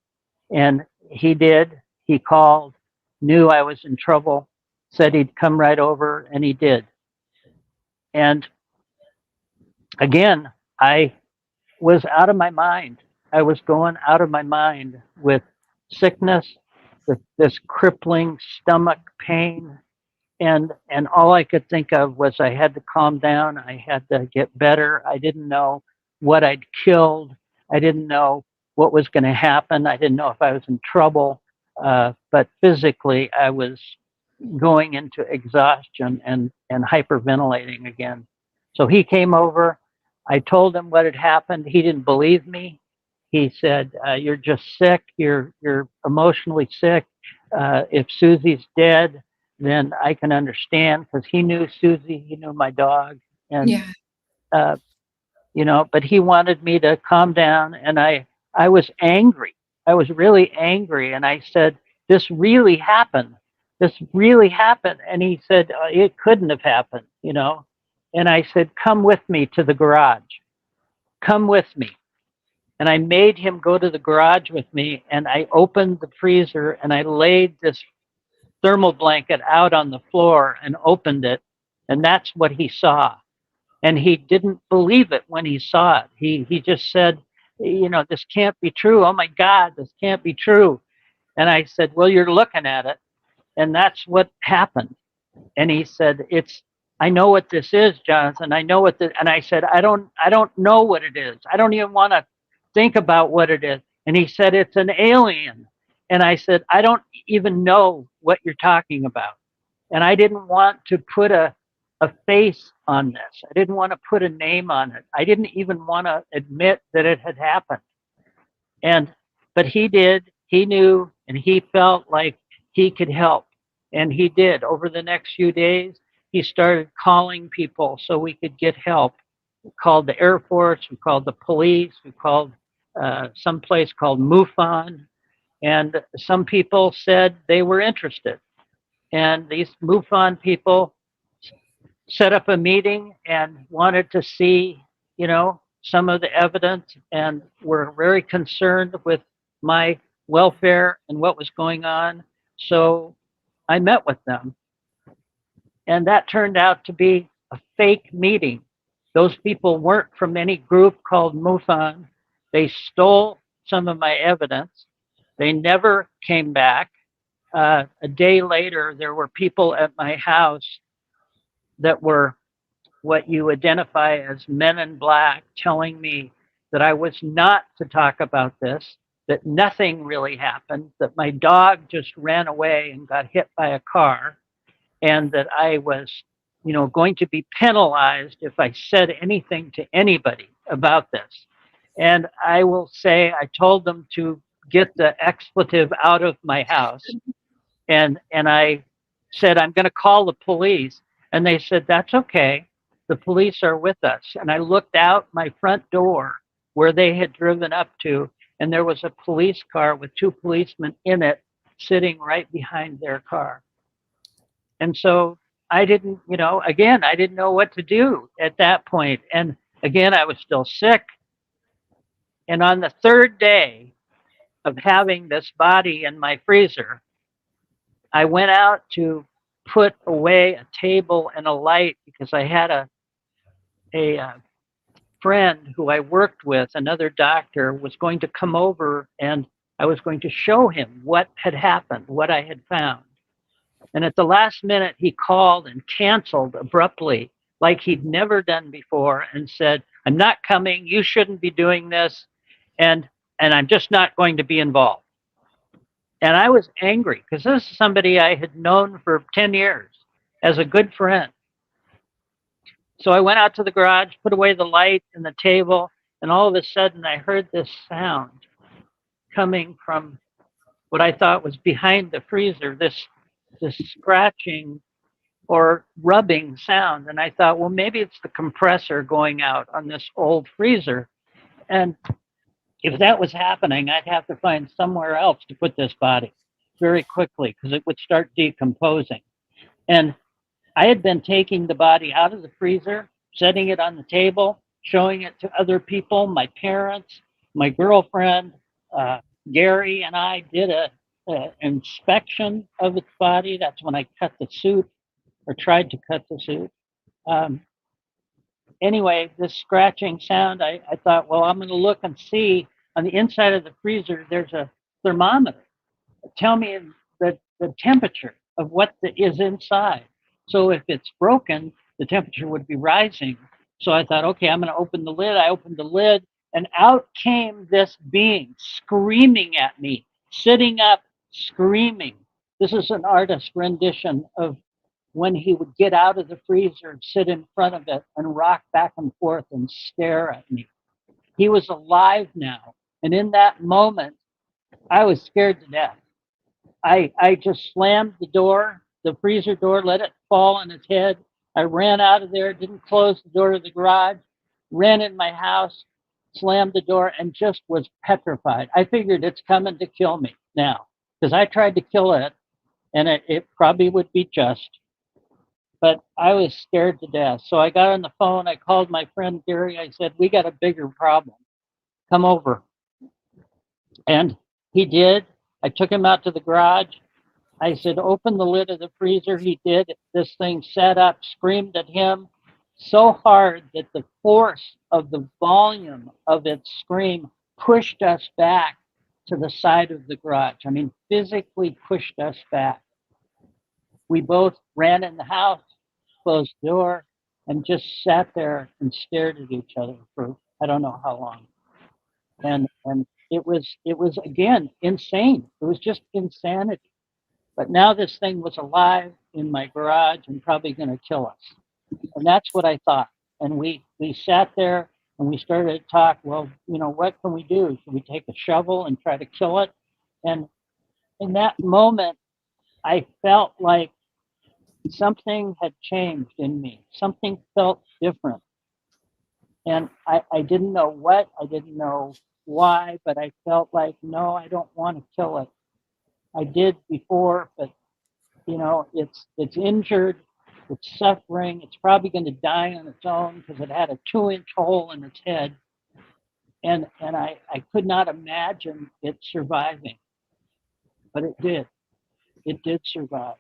And he did. He called, knew I was in trouble, said he'd come right over, and he did. And again, I was out of my mind. I was going out of my mind with sickness, with this crippling stomach pain, and all I could think of was I had to calm down. I had to get better. I didn't know what I'd killed. I didn't know what was going to happen. I didn't know if I was in trouble. But physically, I was going into exhaustion and hyperventilating again. So he came over. I told him what had happened. He didn't believe me. He said, "You're just sick. You're emotionally sick. If Susie's dead, then I can understand," because he knew Susie, he knew my dog, and Yeah. uh, but he wanted me to calm down, and I was angry. I was really angry, and I said, "This really happened. This really happened." And he said, "It couldn't have happened." And I said, "Come with me to the garage. Come with me." And I made him go to the garage with me, and I opened the freezer and I laid this thermal blanket out on the floor and opened it, and that's what he saw. And he didn't believe it when he saw it. He just said, "This can't be true. Oh my God, this can't be true." And I said, "Well, you're looking at it, and that's what happened." And he said, "I know what this is, Jonathan. I know what and I said, I don't know what it is. I don't even want to think about what it is." And he said, "It's an alien." And I said, "I don't even know what you're talking about." And I didn't want to put a face on this. I didn't want to put a name on it. I didn't even want to admit that it had happened. And but he did. He knew, and he felt like he could help, and he did. Over the next few days, he started calling people so we could get help. We called the Air Force. We called the police. We called some place called MUFON, and some people said they were interested. And these MUFON people set up a meeting and wanted to see, some of the evidence, and were very concerned with my welfare and what was going on. So I met with them, and that turned out to be a fake meeting. Those people weren't from any group called MUFON. They stole some of my evidence. They never came back. A day later, there were people at my house that were what you identify as men in black telling me that I was not to talk about this, that nothing really happened, that my dog just ran away and got hit by a car, and that I was, going to be penalized if I said anything to anybody about this. And I will say, I told them to get the expletive out of my house, and I said, "I'm going to call the police." And they said, "That's okay. The police are with us." And I looked out my front door where they had driven up to, and there was a police car with two policemen in it sitting right behind their car. And so I didn't, again, I didn't know what to do at that point. And again, I was still sick. And on the third day of having this body in my freezer, I went out to put away a table and a light because I had a friend who I worked with, another doctor, was going to come over, and I was going to show him what had happened, what I had found. And at the last minute, he called and canceled abruptly, like he'd never done before, and said, "I'm not coming. You shouldn't be doing this, and I'm just not going to be involved." And I was angry because this is somebody I had known for 10 years as a good friend. So I went out to the garage, put away the light and the table, and all of a sudden I heard this sound coming from what I thought was behind the freezer, this scratching or rubbing sound. And I thought, well, maybe it's the compressor going out on this old freezer. And if that was happening, I'd have to find somewhere else to put this body very quickly because it would start decomposing. And I had been taking the body out of the freezer, setting it on the table, showing it to other people, my parents, my girlfriend. Gary and I did a inspection of its body. That's when I cut the suit or tried to cut the suit. Um, anyway, this scratching sound, I thought, well, I'm going to look and see on the inside of the freezer, there's a thermometer. Tell me the temperature of what is inside. So if it's broken, the temperature would be rising. So I thought, okay, I'm going to open the lid. I opened the lid, and out came this being screaming at me, sitting up, screaming. This is an artist's rendition of when he would get out of the freezer and sit in front of it and rock back and forth and stare at me. He was alive now. And in that moment, I was scared to death. I just slammed the door, the freezer door, let it fall on its head. I ran out of there, didn't close the door to the garage, ran in my house, slammed the door, and just was petrified. I figured it's coming to kill me now because I tried to kill it, and it probably would be just. But I was scared to death. So I got on the phone. I called my friend Gary. I said, we got a bigger problem. Come over. And he did. I took him out to the garage. I said, open the lid of the freezer. He did. This thing sat up, screamed at him so hard that the force of the volume of its scream pushed us back to the side of the garage. I mean, physically pushed us back. We both ran in the house, closed the door, and just sat there and stared at each other for I don't know how long. And it was again insane. It was just insanity. But now this thing was alive in my garage and probably going to kill us. And that's what I thought. And we sat there and we started to talk, well, what can we do? Should we take a shovel and try to kill it? And in that moment, I felt like something had changed in me. Something felt different. And I didn't know what, I didn't know why, but I felt like, no, I don't want to kill it. I did before, but it's injured, it's suffering, it's probably going to die on its own because it had a 2-inch hole in its head. And I could not imagine it surviving, but it did. It did survive.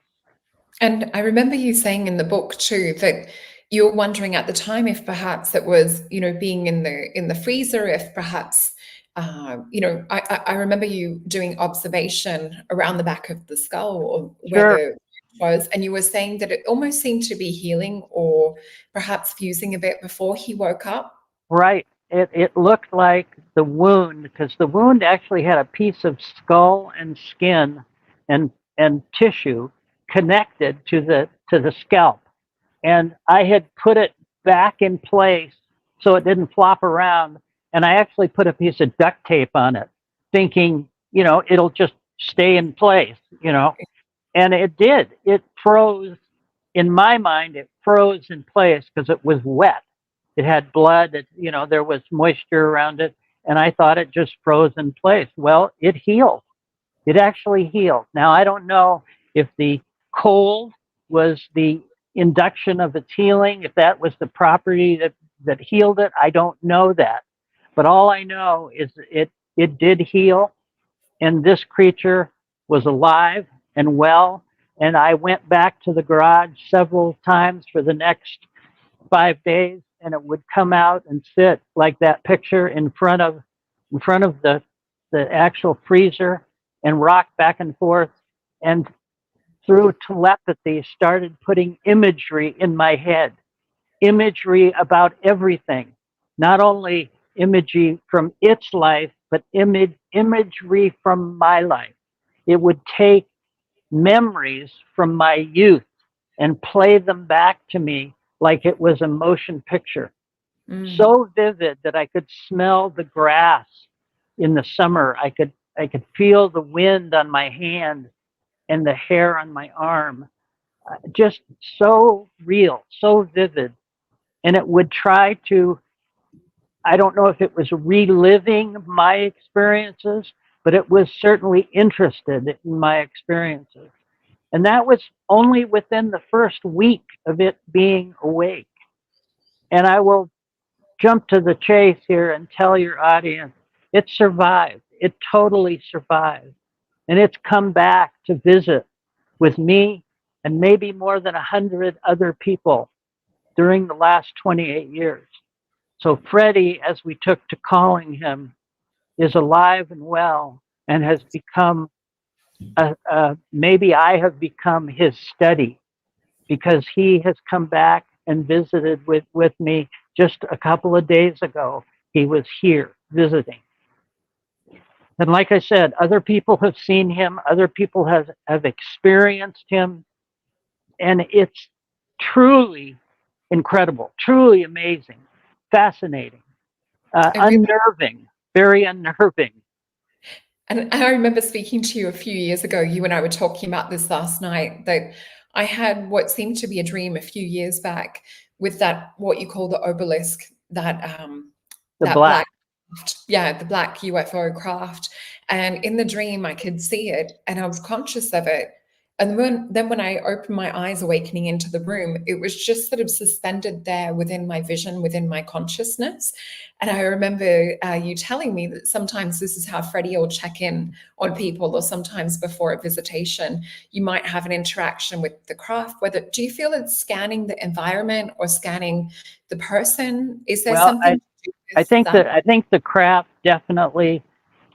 And I remember you saying in the book too that you were wondering at the time if perhaps it was, being in the freezer, if perhaps, I remember you doing observation around the back of the skull or where Sure. the was, and you were saying that it almost seemed to be healing or perhaps fusing a bit before he woke up. Right. It looked like the wound, because the wound actually had a piece of skull and skin and tissue connected to the scalp. And I had put it back in place so it didn't flop around. And I actually put a piece of duct tape on it, thinking, it'll just stay in place, And it did. It froze. In my mind, it froze in place because it was wet. It had blood, there was moisture around it, and I thought it just froze in place. Well, it healed. It actually healed. Now, I don't know if the cold was the induction of its healing, if that was the property that healed it. I don't know that. But all I know is it did heal, and this creature was alive and well. And I went back to the garage several times for the next 5 days, and it would come out and sit like that picture in front of the actual freezer and rock back and forth, and through telepathy started putting imagery in my head, imagery about everything, not only imagery from its life, but imagery from my life. It would take memories from my youth and play them back to me like it was a motion picture. So vivid that I could smell the grass in the summer. I could feel the wind on my hand and the hair on my arm. Just so real, so vivid. And it would try to, I don't know if it was reliving my experiences, but it was certainly interested in my experiences. And that was only within the first week of it being awake. And I will jump to the chase here and tell your audience it survived. It totally survived. And it's come back to visit with me and maybe more than 100 other people during the last 28 years. So Freddie, as we took to calling him, is alive and well and has become, maybe I have become his study, because he has come back and visited with me just a couple of days ago. He was here visiting. And like I said, other people have seen him, other people have experienced him, and it's truly incredible, truly amazing, fascinating, unnerving, very unnerving. And I remember speaking to you a few years ago, you and I were talking about this last night, that I had what seemed to be a dream a few years back with that, what you call the obelisk, that The that black. the black UFO craft. And in the dream, I could see it and I was conscious of it. And when I opened my eyes, awakening into the room, it was just sort of suspended there within my vision, within my consciousness. And I remember you telling me that sometimes this is how Freddie will check in on people, or sometimes before a visitation, you might have an interaction with the craft. Do you feel it's scanning the environment or scanning the person? Is there Well, something to do I with think that? I think the craft definitely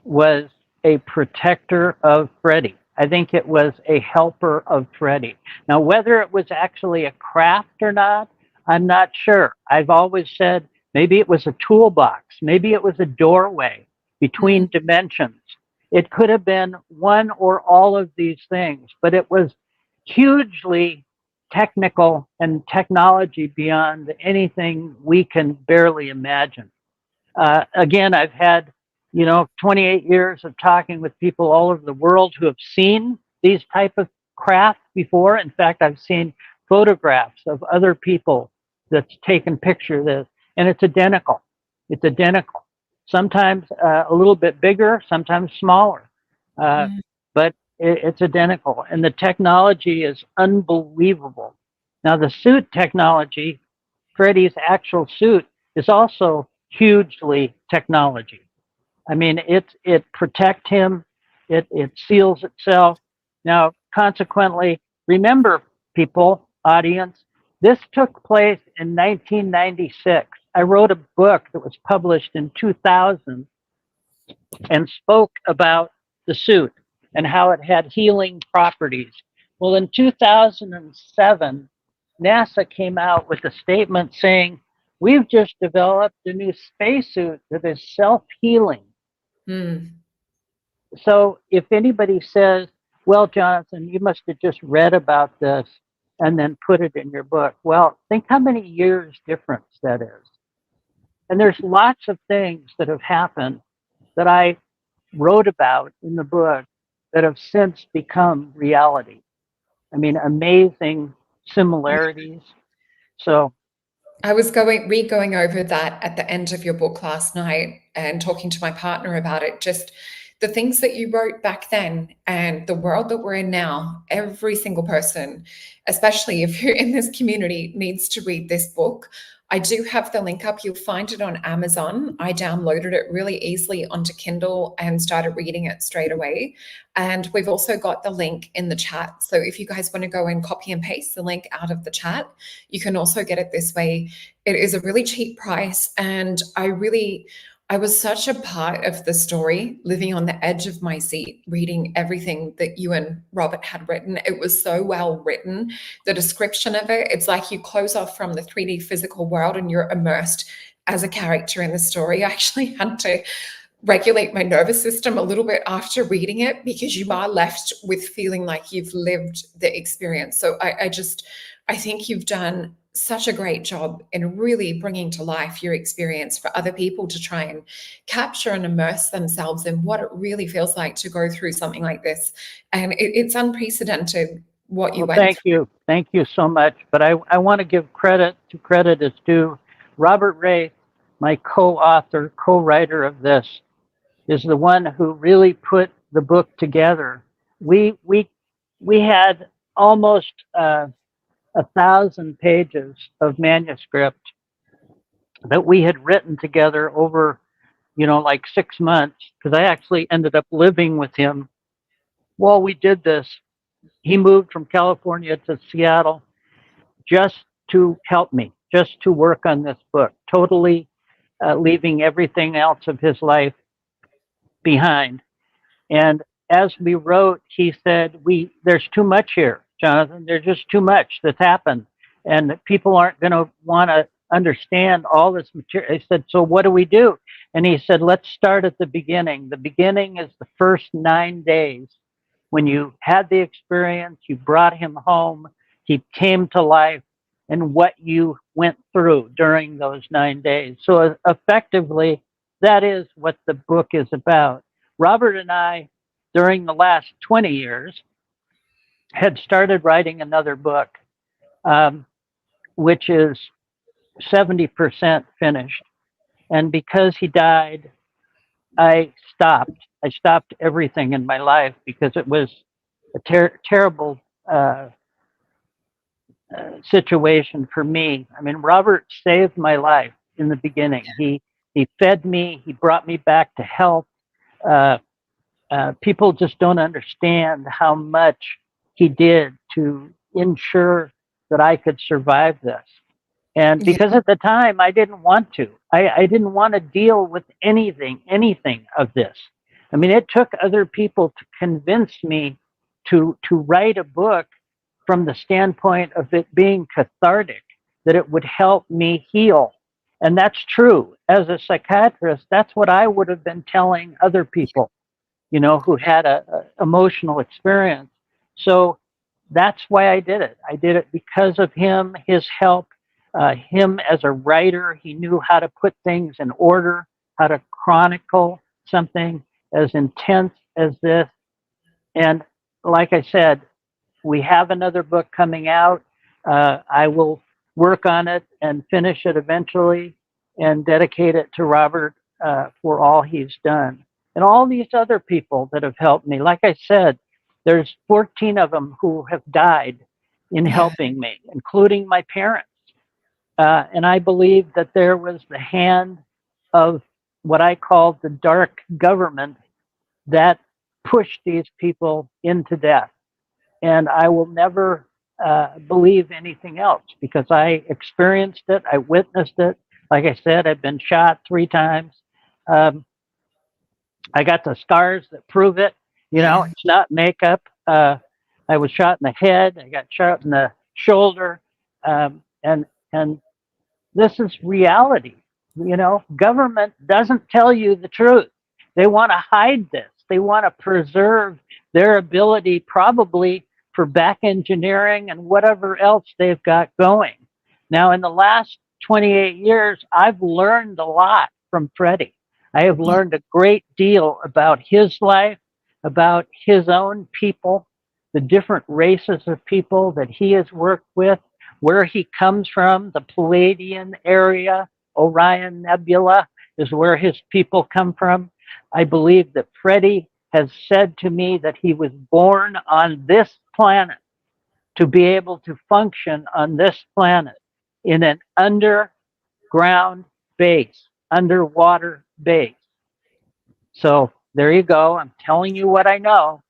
was a protector of Freddie. I think it was a helper of Freddie. Now, whether it was actually a craft or not, I'm not sure. I've always said maybe it was a toolbox, maybe it was a doorway between dimensions. It could have been one or all of these things, but it was hugely technical and technology beyond anything we can barely imagine. Again, I've had, 28 years of talking with people all over the world who have seen these type of craft before. In fact, I've seen photographs of other people that's taken picture of this, and it's identical. It's identical. Sometimes a little bit bigger, sometimes smaller, but it's identical. And the technology is unbelievable. Now, the suit technology, Freddie's actual suit, is also hugely technology. I mean, it protects him, it seals itself. Now, consequently, remember, people, audience, this took place in 1996. I wrote a book that was published in 2000 and spoke about the suit and how it had healing properties. Well, in 2007, NASA came out with a statement saying, we've just developed a new spacesuit that is self-healing. So if anybody says, well, Jonathan, you must have just read about this and then put it in your book. Well, think how many years difference that is. And there's lots of things that have happened that I wrote about in the book that have since become reality. I mean, amazing similarities. So I was going over that at the end of your book last night and talking to my partner about it. Just the things that you wrote back then and the world that we're in now, every single person, especially if you're in this community, needs to read this book. I do have the link up. You'll find it on Amazon. I downloaded it really easily onto Kindle and started reading it straight away. And we've also got the link in the chat. So if you guys want to go and copy and paste the link out of the chat, you can also get it this way. It is a really cheap price. And I was such a part of the story, living on the edge of my seat, reading everything that you and Robert had written. It was so well written. The description of it, it's like you close off from the 3D physical world and you're immersed as a character in the story. I actually had to regulate my nervous system a little bit after reading it, because you are left with feeling like you've lived the experience. So I think you've done such a great job in really bringing to life your experience for other people to try and capture and immerse themselves in what it really feels like to go through something like this. And it's unprecedented what you went thank through. you. Thank you so much. But I want to give credit is due. Robert Ray, my co-author, co-writer of this, is the one who really put the book together. We had almost 1,000 pages of manuscript that we had written together over, like 6 months, because I actually ended up living with him while we did this. He moved from California to Seattle just to help me, just to work on this book, totally leaving everything else of his life behind. And as we wrote, he said, there's too much here, Jonathan. There's just too much that's happened. And people aren't going to want to understand all this material. I said, so what do we do? And he said, let's start at the beginning. The beginning is the first 9 days. When you had the experience, you brought him home, he came to life, and what you went through during those 9 days. So effectively, that is what the book is about. Robert and I, during the last 20 years, had started writing another book, which is 70% finished. And because he died, I stopped. I stopped everything in my life because it was a terrible situation for me. I mean, Robert saved my life in the beginning. He fed me. He brought me back to health. People just don't understand how much he did to ensure that I could survive this. And because at the time I didn't want to, I didn't want to deal with anything of this. I mean, it took other people to convince me to write a book from the standpoint of it being cathartic, that it would help me heal. And that's true. As a psychiatrist, that's what I would have been telling other people, who had a emotional experience. So that's why I did it. I did it because of him, his help, him as a writer. He knew how to put things in order, how to chronicle something as intense as this. And like I said, we have another book coming out. I will work on it and finish it eventually and dedicate it to Robert for all he's done. And all these other people that have helped me. Like I said, there's 14 of them who have died in helping me, including my parents. And I believe that there was the hand of what I call the dark government that pushed these people into death. And I will never believe anything else because I experienced it. I witnessed it. Like I said, I've been shot 3 times. I got the scars that prove it. It's not makeup. I was shot in the head. I got shot in the shoulder. And this is reality. Government doesn't tell you the truth. They want to hide this. They want to preserve their ability probably for back engineering and whatever else they've got going. Now, in the last 28 years, I've learned a lot from Freddie. I have learned a great deal about his life, about his own people, the different races of people that he has worked with, where he comes from, the Palladian area, Orion Nebula is where his people come from. I believe that Freddie has said to me that he was born on this planet to be able to function on this planet in an underground base, underwater base. So there you go. I'm telling you what I know.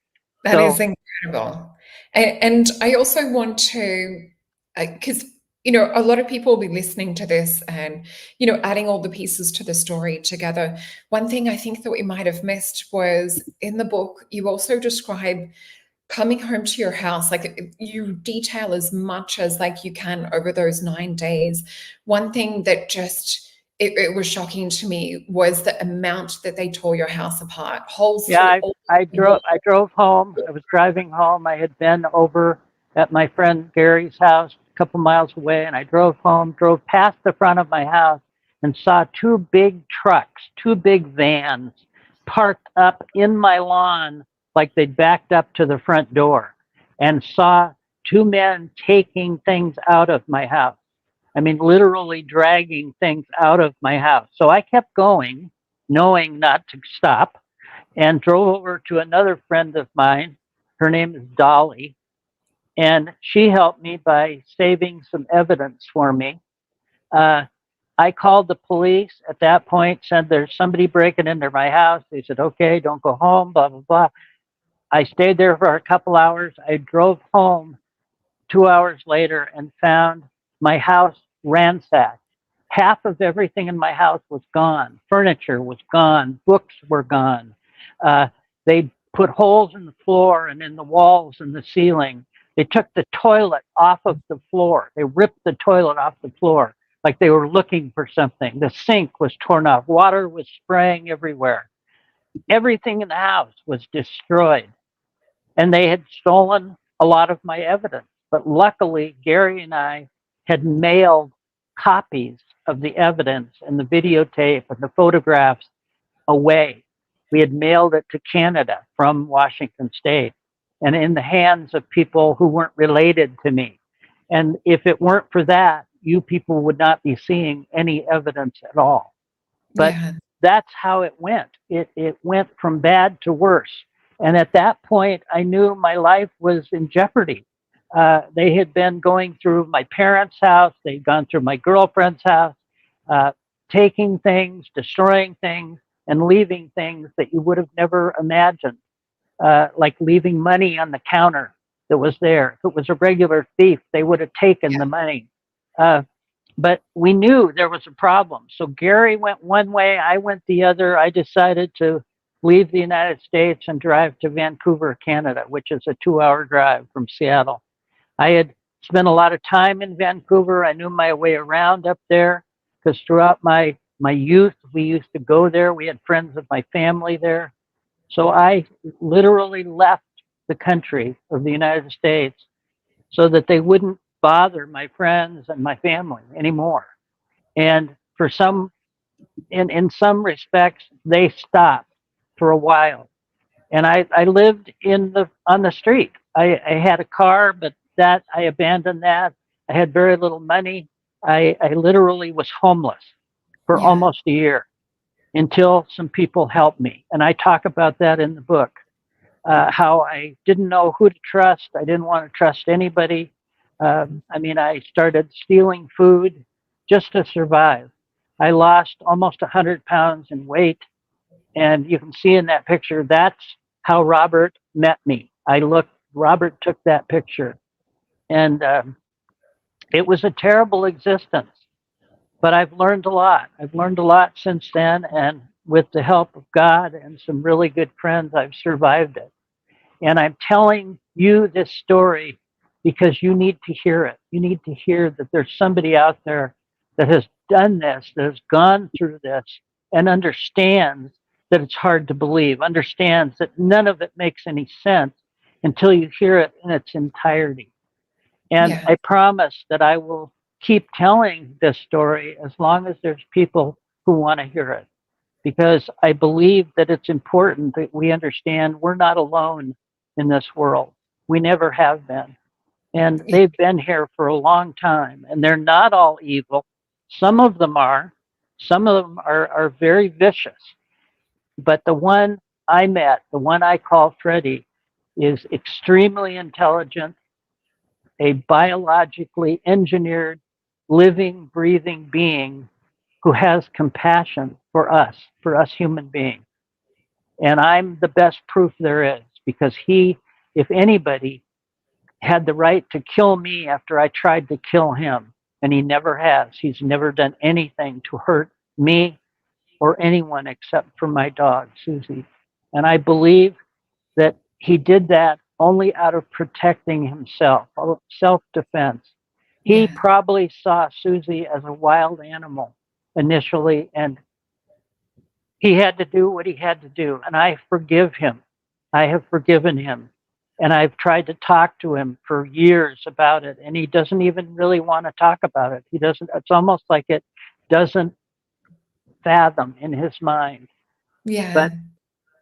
That is incredible. And I also want to, because a lot of people will be listening to this and, adding all the pieces to the story together. One thing I think that we might have missed was in the book, you also describe coming home to your house, like you detail as much as like you can over those 9 days. One thing that just, it was shocking to me was the amount that they tore your house apart. Holes. Yeah, I drove home. I was driving home. I had been over at my friend Gary's house a couple miles away, and I drove home, drove past the front of my house, and saw 2 big trucks, 2 big vans parked up in my lawn like they'd backed up to the front door, and saw 2 men taking things out of my house. I mean, literally dragging things out of my house. So I kept going, knowing not to stop, and drove over to another friend of mine. Her name is Dolly. And she helped me by saving some evidence for me. I called the police at that point, said there's somebody breaking into my house. They said, okay, don't go home, blah, blah, blah. I stayed there for a couple hours. I drove home 2 hours later and found my house ransacked. Half of everything in my house was gone. Furniture was gone. Books were gone. Uh, they put holes in the floor and in the walls and the ceiling. They took the toilet off of the floor. They ripped the toilet off the floor like they were looking for something. The sink was torn off. Water was spraying everywhere. Everything in the house was destroyed. And they had stolen a lot of my evidence. But luckily, Gary and I had mailed copies of the evidence and the videotape and the photographs away. We had mailed it to Canada from Washington State and in the hands of people who weren't related to me. And if it weren't for that, you people would not be seeing any evidence at all. But Yeah. that's how it went. It went from bad to worse. And at that point, I knew my life was in jeopardy. They had been going through my parents' house, they'd gone through my girlfriend's house, taking things, destroying things, and leaving things that you would have never imagined, like leaving money on the counter that was there. If it was a regular thief, they would have taken the money. But we knew there was a problem. So Gary went one way, I went the other. I decided to leave the United States and drive to Vancouver, Canada, which is a 2-hour drive from Seattle. I had spent a lot of time in Vancouver. I knew my way around up there because throughout my youth, we used to go there. We had friends of my family there. So I literally left the country of the United States so that they wouldn't bother my friends and my family anymore. And for some, in some respects, they stopped for a while. And I lived on the street. I had a car, but that I abandoned that. I had very little money. I literally was homeless for Yeah. almost a year until some people helped me. And I talk about that in the book. How I didn't know who to trust. I didn't want to trust anybody. I started stealing food just to survive. I lost almost 100 pounds in weight. And you can see in that picture, that's how Robert met me. Robert took that picture. And it was a terrible existence. But I've learned a lot. I've learned a lot since then. And with the help of God and some really good friends, I've survived it. And I'm telling you this story because you need to hear it. You need to hear that there's somebody out there that has done this, that has gone through this, and understands that it's hard to believe, understands that none of it makes any sense until you hear it in its entirety. And Yeah. I promise that I will keep telling this story as long as there's people who want to hear it, because I believe that it's important that we understand we're not alone in this world. We never have been. And Yeah. they've been here for a long time, and they're not all evil. Some of them are. Some of them are very vicious. But the one I met, the one I call Freddie, is extremely intelligent, a biologically engineered, living, breathing being who has compassion for us human beings. And I'm the best proof there is because he, if anybody, had the right to kill me after I tried to kill him. And he never has. He's never done anything to hurt me or anyone except for my dog, Susie. And I believe that he did that only out of protecting himself, self defense. He Yeah. probably saw Susie as a wild animal initially, and he had to do what he had to do. And I forgive him. I have forgiven him. And I've tried to talk to him for years about it, and he doesn't even really want to talk about it. He doesn't, it's almost like it doesn't fathom in his mind. Yeah.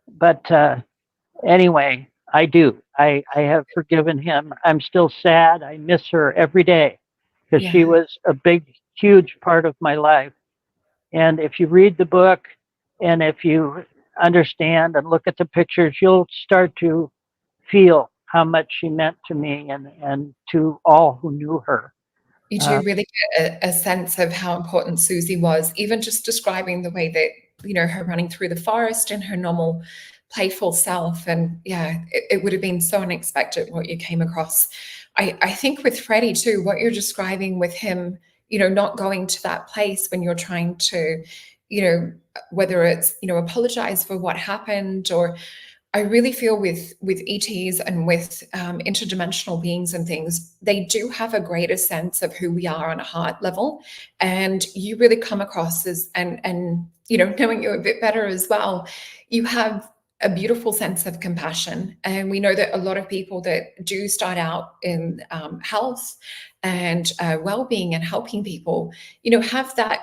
But anyway, I do. I have forgiven him. I'm still sad. I miss her every day because she Yeah. was a big, huge part of my life. And if you read the book and if you understand and look at the pictures, you'll start to feel how much she meant to me and to all who knew her. You do really get a sense of how important Susie was, even just describing the way that, her running through the forest in her normal playful self. And yeah, it would have been so unexpected what you came across. I think with Freddie too, what you're describing with him, not going to that place when you're trying to, whether it's, apologize for what happened, or I really feel with ETs and with interdimensional beings and things, they do have a greater sense of who we are on a heart level, and you really come across as, and knowing you a bit better as well, you have a beautiful sense of compassion. And we know that a lot of people that do start out in health and well-being and helping people, have that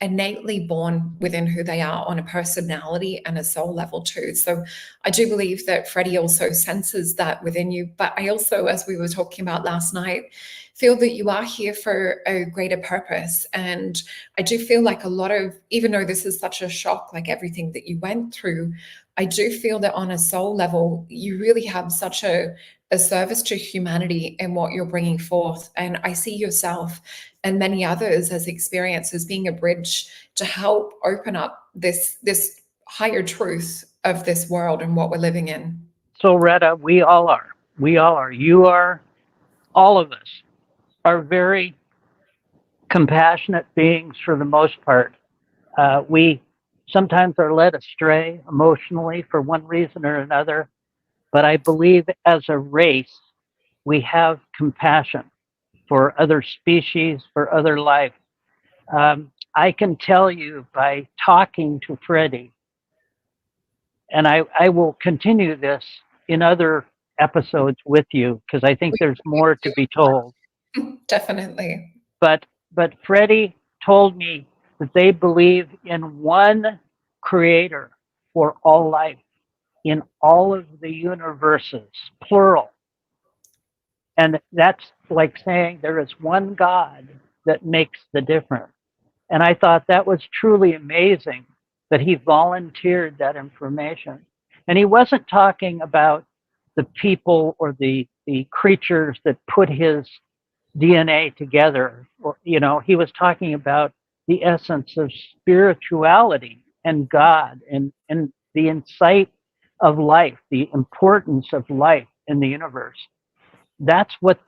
innately born within who they are on a personality and a soul level too. So I do believe that Freddie also senses that within you. But I also, as we were talking about last night, feel that you are here for a greater purpose. And I do feel like a lot of, even though this is such a shock, like everything that you went through, I do feel that on a soul level, you really have such a service to humanity in what you're bringing forth. And I see yourself and many others as experience as being a bridge to help open up this higher truth of this world and what we're living in. Solreta, we all are. We all are. You are. All of us are very compassionate beings for the most part. We sometimes are led astray emotionally for one reason or another, but I believe as a race, we have compassion for other species, for other life. I can tell you by talking to Freddie, and I will continue this in other episodes with you because I think there's more to be told. Definitely. But Freddie told me that they believe in one creator for all life in all of the universes, plural. And that's like saying there is one God that makes the difference. And I thought that was truly amazing that he volunteered that information. And he wasn't talking about the people or the creatures that put his DNA together. Or, he was talking about the essence of spirituality and God and the insight of life, the importance of life in the universe. That's what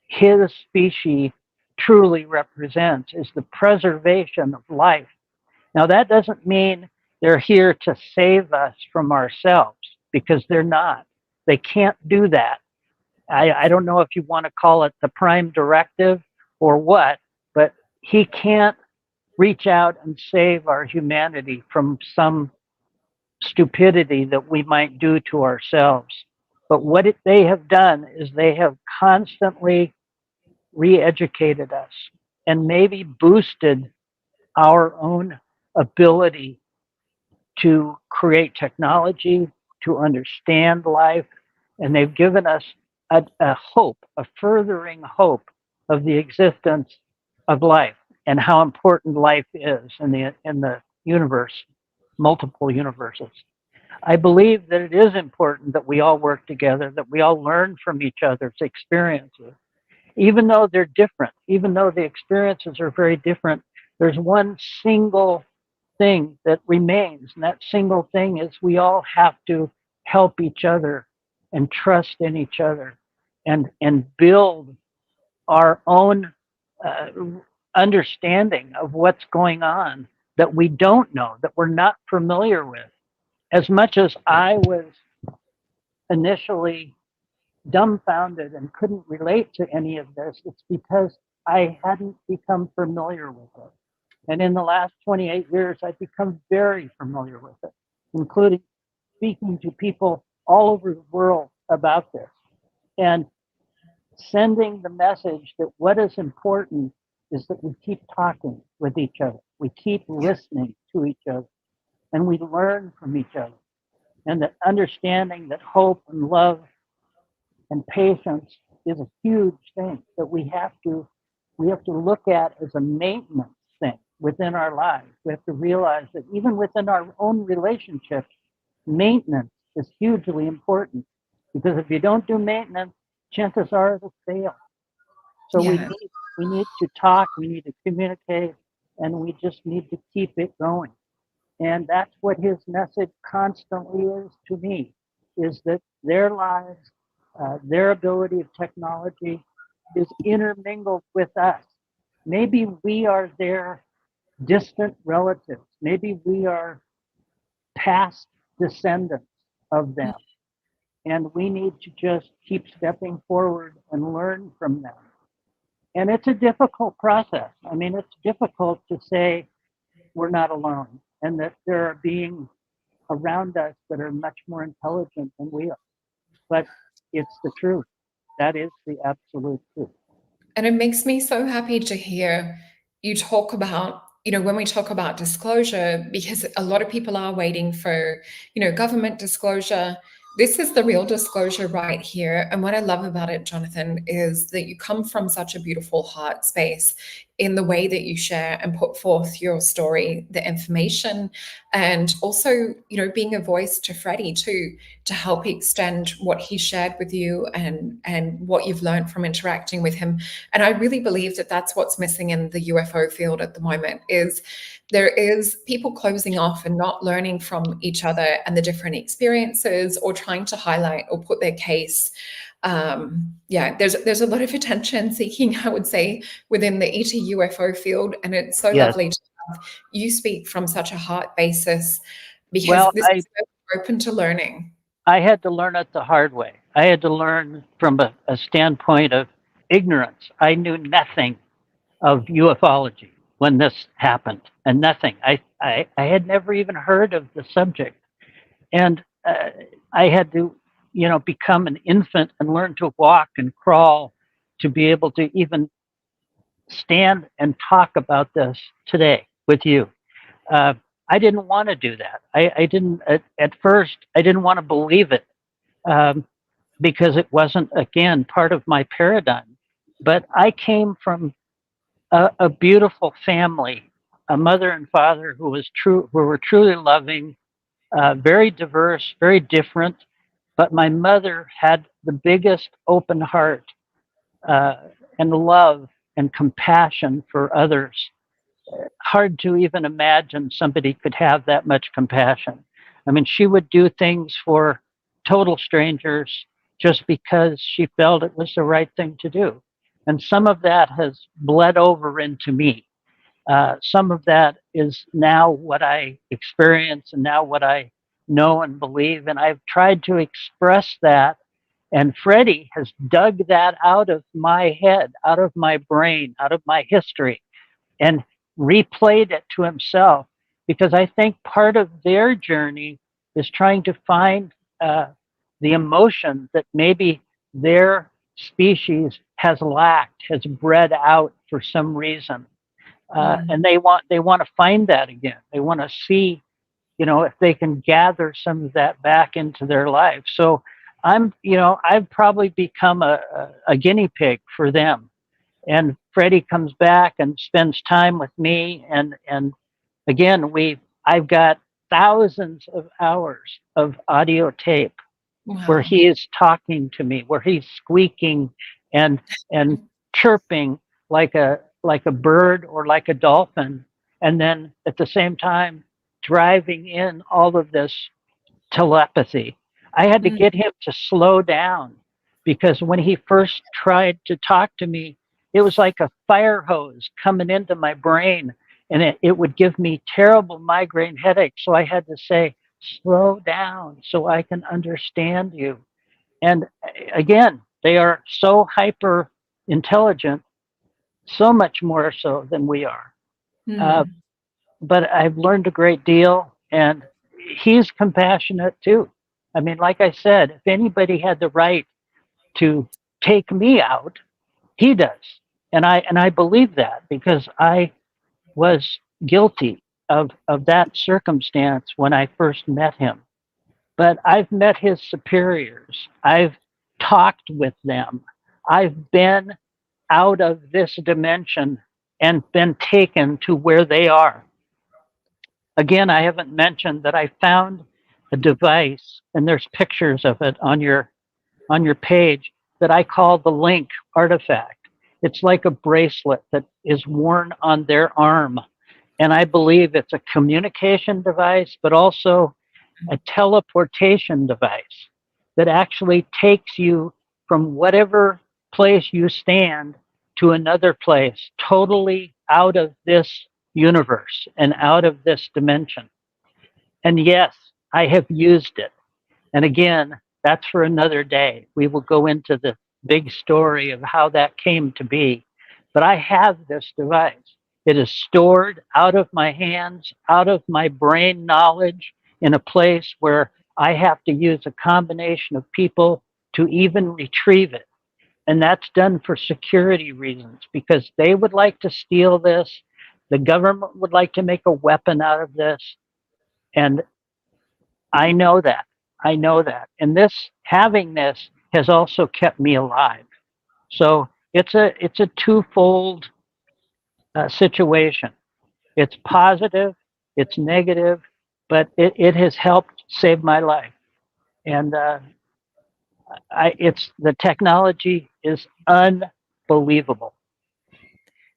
his species truly represents, is the preservation of life. Now, that doesn't mean they're here to save us from ourselves, because they're not. They can't do that. I don't know if you want to call it the prime directive or what, but he can't reach out and save our humanity from some stupidity that we might do to ourselves. But what they have done is they have constantly re-educated us and maybe boosted our own ability to create technology, to understand life, and they've given us a hope, a furthering hope of the existence of life and how important life is in the universe, multiple universes. I believe that it is important that we all work together, that we all learn from each other's experiences, even though they're different, even though the experiences are very different. There's one single thing that remains, and that single thing is we all have to help each other and trust in each other and build our own understanding of what's going on that we don't know, that we're not familiar with. As much as I was initially dumbfounded and couldn't relate to any of this, it's because I hadn't become familiar with it. And in the last 28 years, I've become very familiar with it, including speaking to people all over the world about this and sending the message that what is important is that we keep talking with each other. We keep listening to each other and we learn from each other. And that understanding that hope and love and patience is a huge thing that we have to look at as a maintenance thing within our lives. We have to realize that even within our own relationships, maintenance is hugely important, because if you don't do maintenance, chances are it'll fail. So we need to talk, we need to communicate, and we just need to keep it going. And that's what his message constantly is to me, is that their lives, their ability of technology is intermingled with us. maybe we are their distant relatives. Maybe we are past descendants of them. And we need to just keep stepping forward and learn from them. And it's a difficult process. I mean, it's difficult to say we're not alone and that there are beings around us that are much more intelligent than we are. But it's the truth. That is the absolute truth. And it makes me so happy to hear you talk about, when we talk about disclosure, because a lot of people are waiting for, government disclosure. This is the real disclosure right here. And what I love about it, Jonathan, is that you come from such a beautiful heart space in the way that you share and put forth your story, the information, and also, being a voice to Freddie too, to help extend what he shared with you and what you've learned from interacting with him. And I really believe that that's what's missing in the UFO field at the moment, is there is people closing off and not learning from each other and the different experiences, or trying to highlight or put their case. There's a lot of attention seeking, I would say, within the ET UFO field, and it's so Yes. lovely to have you speak from such a heart basis, because Well, this is open to learning. I had to learn it the hard way. I had to learn from a standpoint of ignorance. I knew nothing of ufology when this happened, and nothing. I had never even heard of the subject, and I had to, become an infant and learn to walk and crawl to be able to even stand and talk about this today with you. I didn't want to do that. I didn't at first. I didn't want to believe it because it wasn't, again, part of my paradigm. But I came from a beautiful family, a mother and father who were truly loving, very diverse, very different. But my mother had the biggest open heart uh, and love and compassion for others. Hard to even imagine somebody could have that much compassion. I mean, she would do things for total strangers just because she felt it was the right thing to do. And some of that has bled over into me. Some of that is now what I experience and now what I know and believe. And I've tried to express that. And Freddie has dug that out of my head, out of my brain, out of my history, and replayed it to himself, because I think part of their journey is trying to find the emotion that maybe their species has lacked, has bred out for some reason, and they want to find that again. They want to see, if they can gather some of that back into their life. So I've probably become a guinea pig for them. And Freddie comes back and spends time with me, and again, I've got thousands of hours of audio tape where Wow. he is talking to me, where he's squeaking and and chirping like a bird or like a dolphin, and then at the same time driving in all of this telepathy. I had to Mm. get him to slow down, because when he first tried to talk to me, it was like a fire hose coming into my brain, and it would give me terrible migraine headaches. So I had to say, slow down so I can understand you. And again, they are so hyper intelligent, so much more so than we are. Uh, Mm. but I've learned a great deal, and he's compassionate too. I mean, like I said, if anybody had the right to take me out, he does, and I believe that, because I was guilty of that circumstance when I first met him. But I've met his superiors. I've talked with them. I've been out of this dimension and been taken to where they are. Again, I haven't mentioned that I found a device, and there's pictures of it on your page, that I call the Link artifact. It's like a bracelet that is worn on their arm, and I believe it's a communication device, but also a teleportation device that actually takes you from whatever place you stand to another place, totally out of this universe and out of this dimension. And yes, I have used it. And again, that's for another day. We will go into the big story of how that came to be. But I have this device. It is stored out of my hands, out of my brain knowledge, in a place where I have to use a combination of people to even retrieve it. And that's done for security reasons because they would like to steal this. The government would like to make a weapon out of this. And I know that. I know that. And having this has also kept me alive. So it's a twofold situation. It's positive, it's negative, but it has helped save my life. And it's the technology is unbelievable.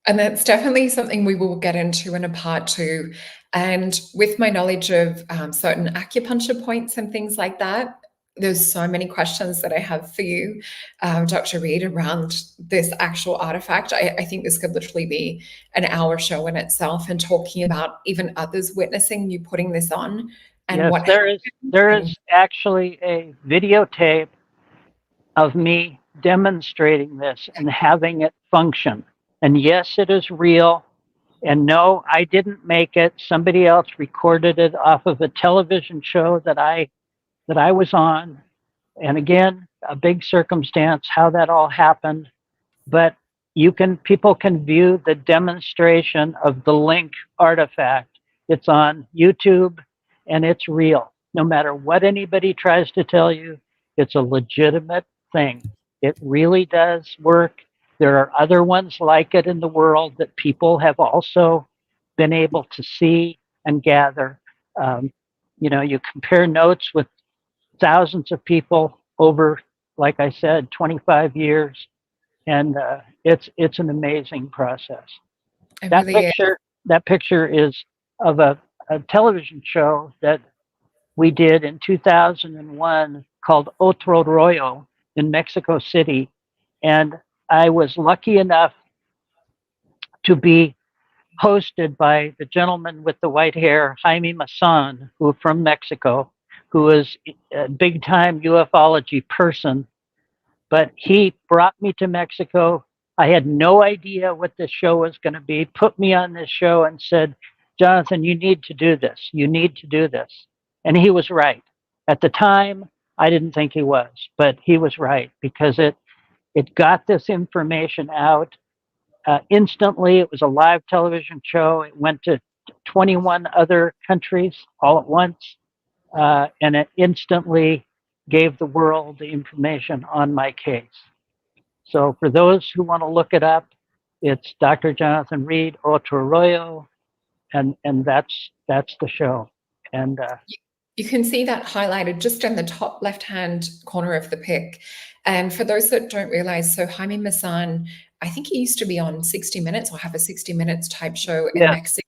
And that's definitely something we will get into in a part two. And with my knowledge of certain acupuncture points and things like that, there's so many questions that I have for you, Dr. Reed, around this actual artifact. I think this could literally be an hour show in itself, and talking about even others witnessing you putting this on and Yes, what there is actually a videotape of me demonstrating this and having it function. And yes, it is real. And no, I didn't make it. Somebody else recorded it off of a television show that I was on. And again, a big circumstance how that all happened. But people can view the demonstration of the Link artifact. It's on YouTube and it's real. No matter what anybody tries to tell you, it's a legitimate thing. It really does work. There are other ones like it in the world that people have also been able to see and gather. You compare notes with thousands of people over, like I said, 25 years, and it's an amazing process. That really is. picture is of a television show that we did in 2001 called Otro Rollo in Mexico City, and I was lucky enough to be hosted by the gentleman with the white hair, Jaime Maussan, who from Mexico, who is a big time ufology person. But he brought me to Mexico. I had no idea what this show was going to be, put me on this show and said, Jonathan, you need to do this. You need to do this. And he was right. At the time, I didn't think he was, but he was right because it got this information out instantly. It was a live television show. It went to 21 other countries all at once. And it instantly gave the world the information on my case. So for those who want to look it up, it's Dr. Jonathan Reed, Otro Rollo, and that's the show. And you can see that highlighted just in the top left-hand corner of the pic. And for those that don't realize, so Jaime Maussan, I think he used to be on 60 Minutes or have a 60 Minutes type show in Mexico.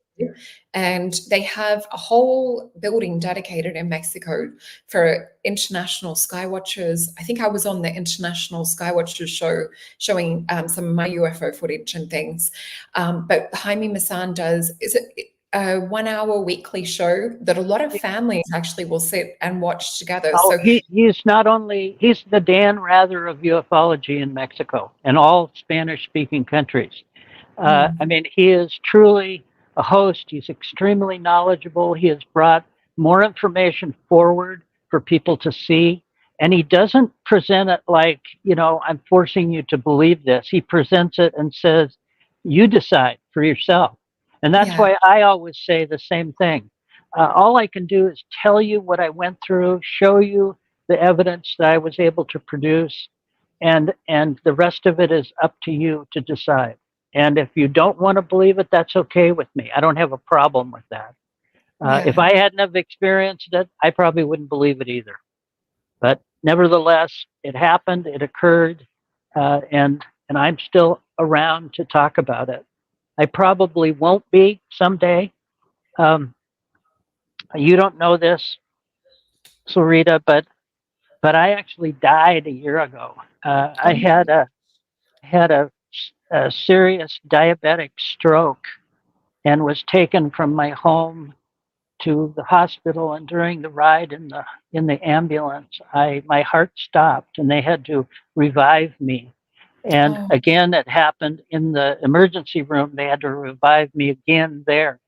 And they have a whole building dedicated in Mexico for international skywatchers. I think I was on the International Skywatchers show showing some of my UFO footage and things. But Jaime Maussan does, is it a 1 hour weekly show that a lot of families actually will sit and watch together. So he's the Dan Rather of ufology in Mexico and all Spanish speaking countries. I mean, he is truly a host. He's extremely knowledgeable. He has brought more information forward for people to see. And he doesn't present it like, I'm forcing you to believe this. He presents it and says, you decide for yourself. And that's why I always say the same thing. All I can do is tell you what I went through, show you the evidence that I was able to produce, and the rest of it is up to you to decide. And if you don't want to believe it, that's okay with me. I don't have a problem with that. If I hadn't have experienced it, I probably wouldn't believe it either. But nevertheless, it happened, it occurred, and I'm still around to talk about it. I probably won't be someday. You don't know this, Solreta, but I actually died a year ago. I had a a serious diabetic stroke and was taken from my home to the hospital. And during the ride in the ambulance, my heart stopped and they had to revive me. And Oh, again, it happened in the emergency room. They had to revive me again there.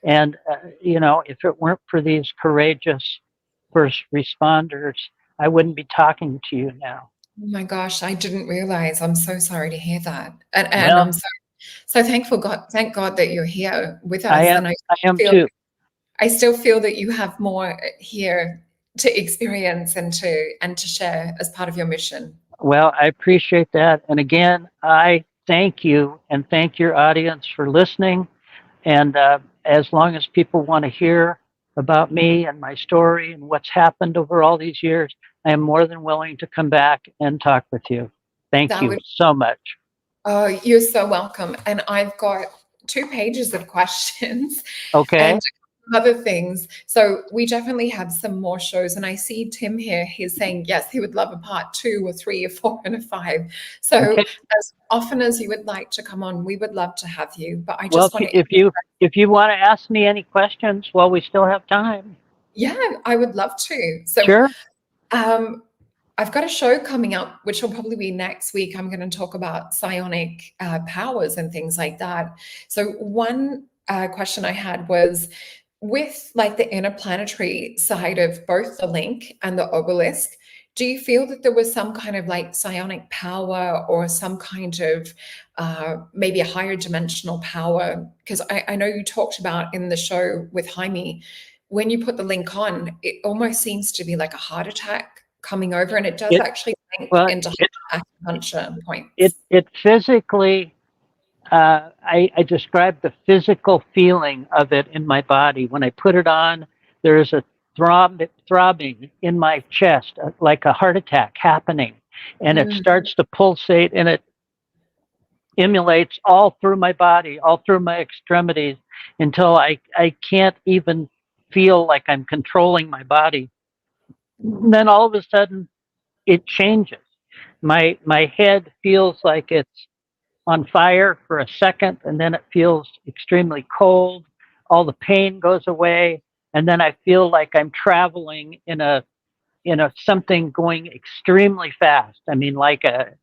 And if it weren't for these courageous first responders, I wouldn't be talking to you now. oh my gosh, I didn't realize. I'm so sorry to hear that. And Well, I'm so thankful God, thank God that you're here with I us. am. And I am feel too. I still feel that you have more here to experience and to share as part of your mission. Well, I appreciate that. And again, I thank you and thank your audience for listening. And as long as people want to hear about me and my story and what's happened over all these years, I am more than willing to come back and talk with you. Thank That you would so much. Oh, you're so welcome. And I've got 2 pages of questions and Okay. other things. So we definitely have some more shows. And I see Tim here. He's saying, yes, he would love a part 2 or 3 or 4 and a 5. So Okay. as often as you would like to come on, we would love to have you. But I Well, just want to, if you want to ask me any questions while we still have time, yeah, I would love to. So sure. um, I've got a show coming up, which will probably be next week. I'm going to talk about psionic powers and things like that. So one question I had was with like the interplanetary side of both the link and the obelisk, do you feel that there was some kind of like psionic power or some kind of maybe a higher dimensional power? Because I know you talked about in the show with Jaime, when you put the link on, it almost seems to be like a heart attack coming over, and it does It actually link well, into acupuncture it points. it physically. I describe the physical feeling of it in my body. When I put it on, there is a throbbing in my chest, like a heart attack happening, and it Mm, starts to pulsate, and it emulates all through my body, all through my extremities, until I can't even feel like I'm controlling my body. And then all of a sudden, it changes. My head feels like it's on fire for a second, and then it feels extremely cold. All the pain goes away, and then I feel like I'm traveling in a something going extremely fast. I mean, a,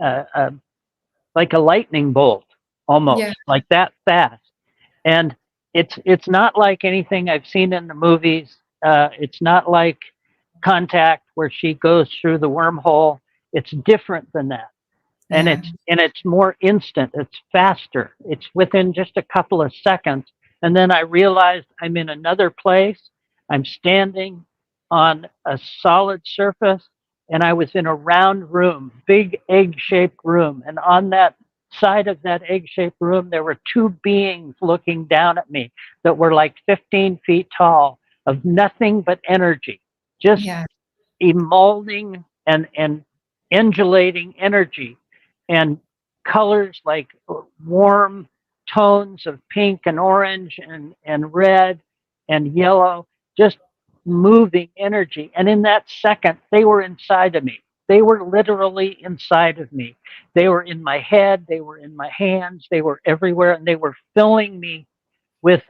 a like a lightning bolt, yeah, almost like that fast. And it's not like anything I've seen in the movies. It's not like Contact, where she goes through the wormhole. It's different than that, and yeah. it's more instant. It's faster. It's within just a couple of seconds, and then I realized I'm in another place. I'm standing on a solid surface, and I was in a round room, big egg-shaped room, and on that side of that egg-shaped room there were two beings looking down at me that were like 15 feet tall, of nothing but energy, just Yeah, emolding and undulating energy, and colors like warm tones of pink and orange and red and yellow, just moving energy. And in that second, they were inside of me. They were literally inside of me. They were in my head, they were in my hands, they were everywhere, and they were filling me with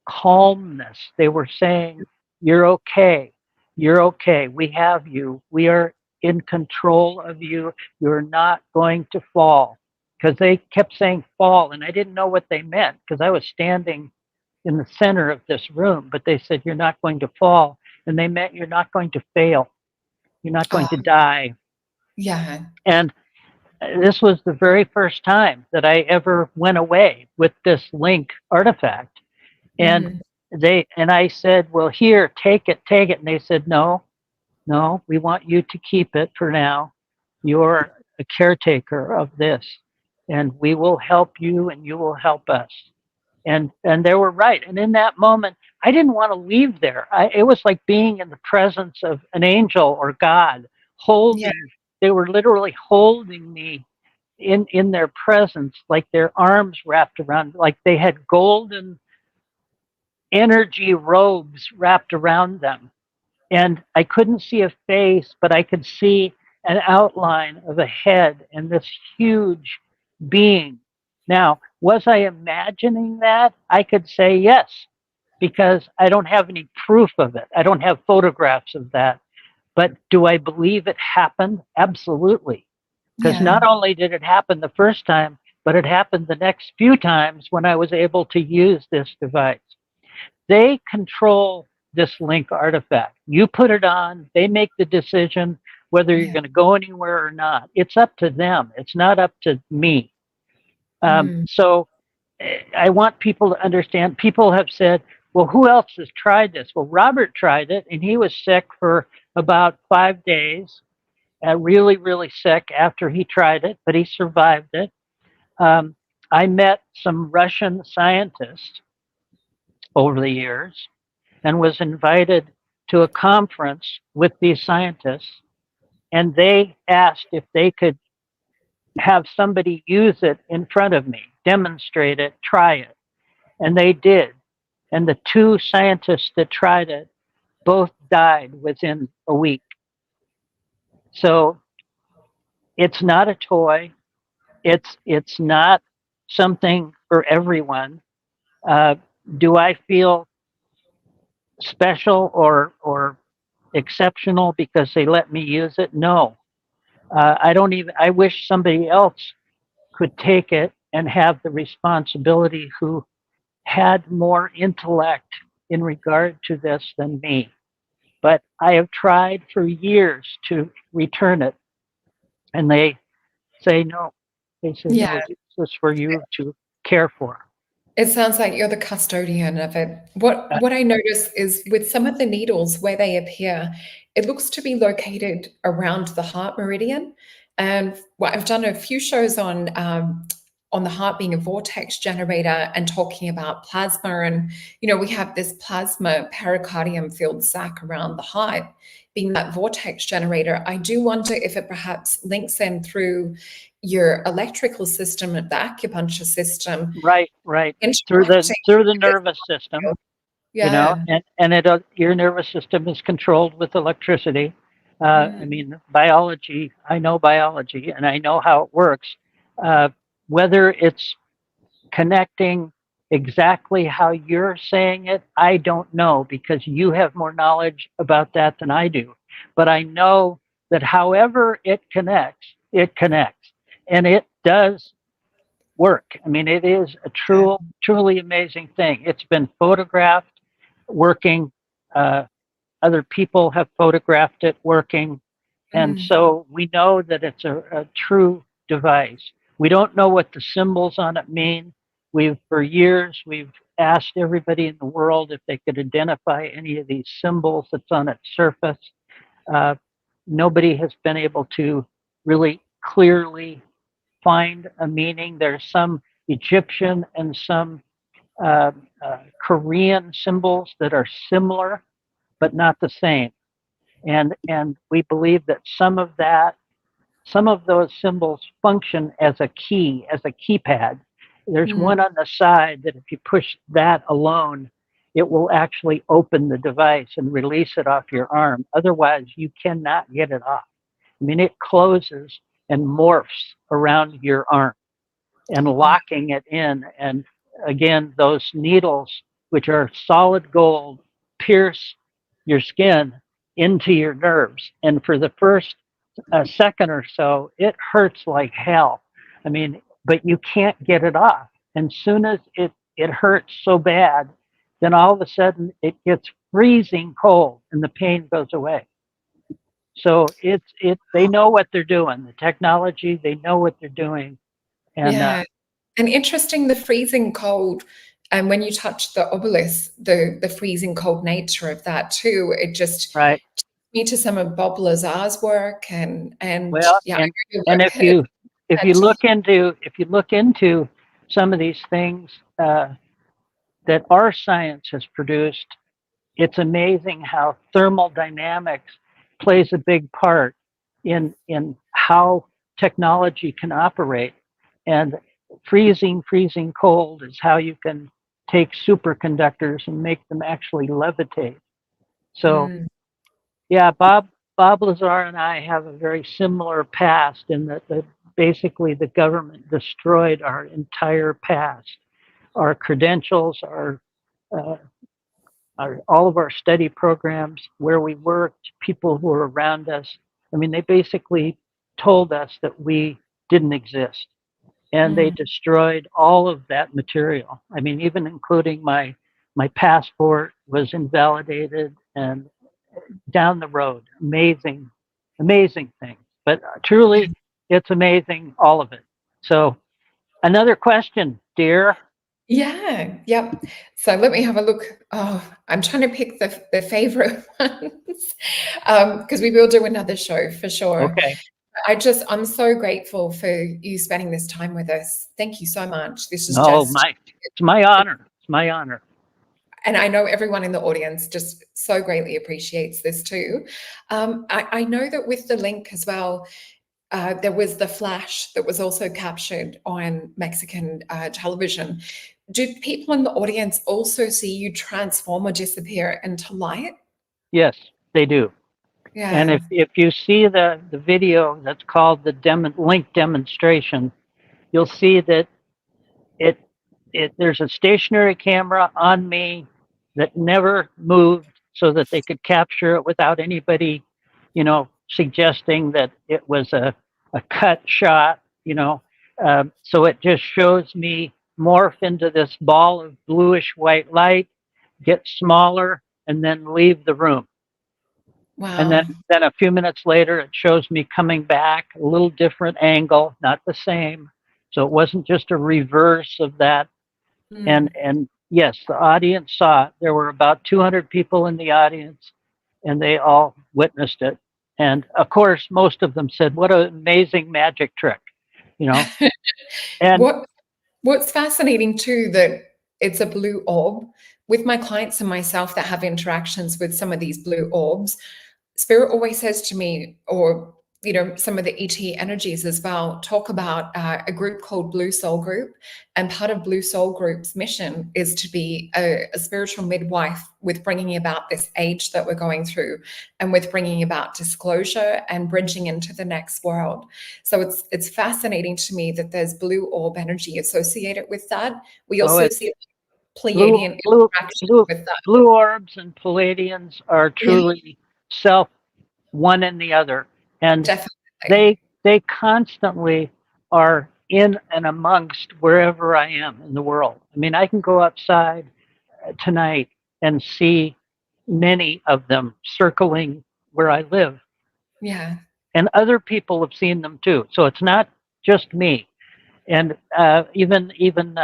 calmness. They were saying, "You're okay. You're okay. We have you. We are in control of you. You're not going to fall." Because they kept saying fall, and I didn't know what they meant because I was standing in the center of this room. But they said, "You're not going to fall." And they meant you're not going to fail. You're not going to die. yeah. And this was the very first time that I ever went away with this link artifact. And Mhm. I said, "Well, here, take it, take it." And they said, "No, no, we want you to keep it for now. You're a caretaker of this, and we will help you and you will help us." And they were right. And in that moment, I didn't want to leave there. It was like being in the presence of an angel or God, Yeah, holding. They were literally holding me in their presence, like their arms wrapped around, like they had golden energy robes wrapped around them. And I couldn't see a face, but I could see an outline of a head and this huge being Now, was I imagining that? I could say yes, because I don't have any proof of it. I don't have photographs of that. But do I believe it happened? Absolutely. Because Yeah. not only did it happen the first time, but it happened the next few times when I was able to use this device. They control this link artifact. You put it on, they make the decision whether you're Yeah. going to go anywhere or not. It's up to them, it's not up to me. Mm. So I want people to understand. People have said, well, who else has tried this? Well, Robert tried it, and he was sick for about 5 days, really, really sick after he tried it, but he survived it. Um, I met some Russian scientists over the years and was invited to a conference with these scientists, and they asked if they could have somebody use it in front of me, demonstrate it, try it. And they did. And the two scientists that tried it both died within a week. So it's not a toy. It's not something for everyone. Uh, do I feel special or exceptional because they let me use it? No. I don't even. I wish somebody else could take it and have the responsibility who had more intellect in regard to this than me. But I have tried for years to return it, and they say no. They say Yeah. no. This is for you to care for. It sounds like you're the custodian of it. Uh, What I notice is with some of the needles where they appear, it looks to be located around the heart meridian. And I've done a few shows on the heart being a vortex generator and talking about plasma. And we have this plasma pericardium filled sac around the heart being that vortex generator. I do wonder if it perhaps links in through your electrical system and the acupuncture system right, right. interacting Through the with this nervous system, field. Yeah. and it your nervous system is controlled with electricity. I Mm. mean, biology. I know biology, and I know how it works. Uh, whether it's connecting exactly how you're saying it, I don't know because you have more knowledge about that than I do. But I know that however it connects, and it does work. I mean, it is a Yeah. truly amazing thing. It's been photographed working. Uh, Other people have photographed it working. And Mm. so we know that it's a true device. We don't know what the symbols on it mean. For years, we've asked everybody in the world if they could identify any of these symbols that's on its surface. Uh, Nobody has been able to really clearly find a meaning. There's some Egyptian and some uh, Korean symbols that are similar, but not the same. And we believe that some of those symbols function as a key, as a keypad. There's Mm. one on the side that if you push that alone, it will actually open the device and release it off your arm. Otherwise, you cannot get it off. I mean, it closes and morphs around your arm and Wow. locking it in. And again, those needles, which are solid gold, pierce your skin into your nerves. And for the first second or so, it hurts like hell. I mean, but you can't get it off. And soon as it hurts so bad, then all of a sudden it gets freezing cold and the pain goes away. So they know what they're doing. The technology, they know what they're doing. And Yeah. And interesting, the freezing cold. And when you touch the obelisk, the freezing cold nature of that too, it just right. took me to some of Bob Lazar's work and Well, yeah, I know your and work if you look into some of these things that our science has produced, it's amazing how thermodynamics plays a big part in how technology can operate. And freezing cold is how you can take superconductors and make them actually levitate. So Mm. yeah, Bob Lazar and I have a very similar past in that basically the government destroyed our entire past, our credentials, uh, all of our study programs, where we worked, people who were around us. I mean, they basically told us that we didn't exist, and they destroyed all of that material. I mean, even including my passport was invalidated, and down the road, amazing things. But truly, it's amazing, all of it. So, another question, dear. Yeah, yep. So let me have a look. Oh, I'm trying to pick the favorite ones because we will do another show for sure. Okay. I'm so grateful for you spending this time with us. Thank you so much. This is No, just, it's my honor. It's my honor. and I know everyone in the audience just so greatly appreciates this too. I know that with the link as well, there was the flash that was also captured on Mexican television. Do people in the audience also see you transform or disappear into light? Yes, they do. And Yeah. if you see the video that's called the link demonstration, you'll see that it there's a stationary camera on me that never moved, so that they could capture it without anybody, suggesting that it was a cut shot. So it just shows me morph into this ball of bluish white light, get smaller, and then leave the room. And Wow. then a few minutes later, it shows me coming back, a little different angle, not the same. So it wasn't just a reverse of that. And yes, the audience saw it. There were about 200 people in the audience, and they all witnessed it. And of course, most of them said, "What an amazing magic trick," you know. And What's fascinating too, that it's a blue orb. With my clients and myself that have interactions with some of these blue orbs, Spirit always says to me, or some of the ET energies as well, talk about a group called Blue Soul Group. And part of Blue Soul Group's mission is to be a spiritual midwife with bringing about this age that we're going through, and with bringing about disclosure and bridging into the next world. So it's fascinating to me that there's blue orb energy associated with that. We also see Pleiadian interaction with that. blue orbs and Palladians are Yeah, truly self one and the other, and definitely. they constantly are in and amongst wherever I am in the world. I mean, I can go outside tonight and see many of them circling where I live, Yeah. and other people have seen them too. So it's not just me, and even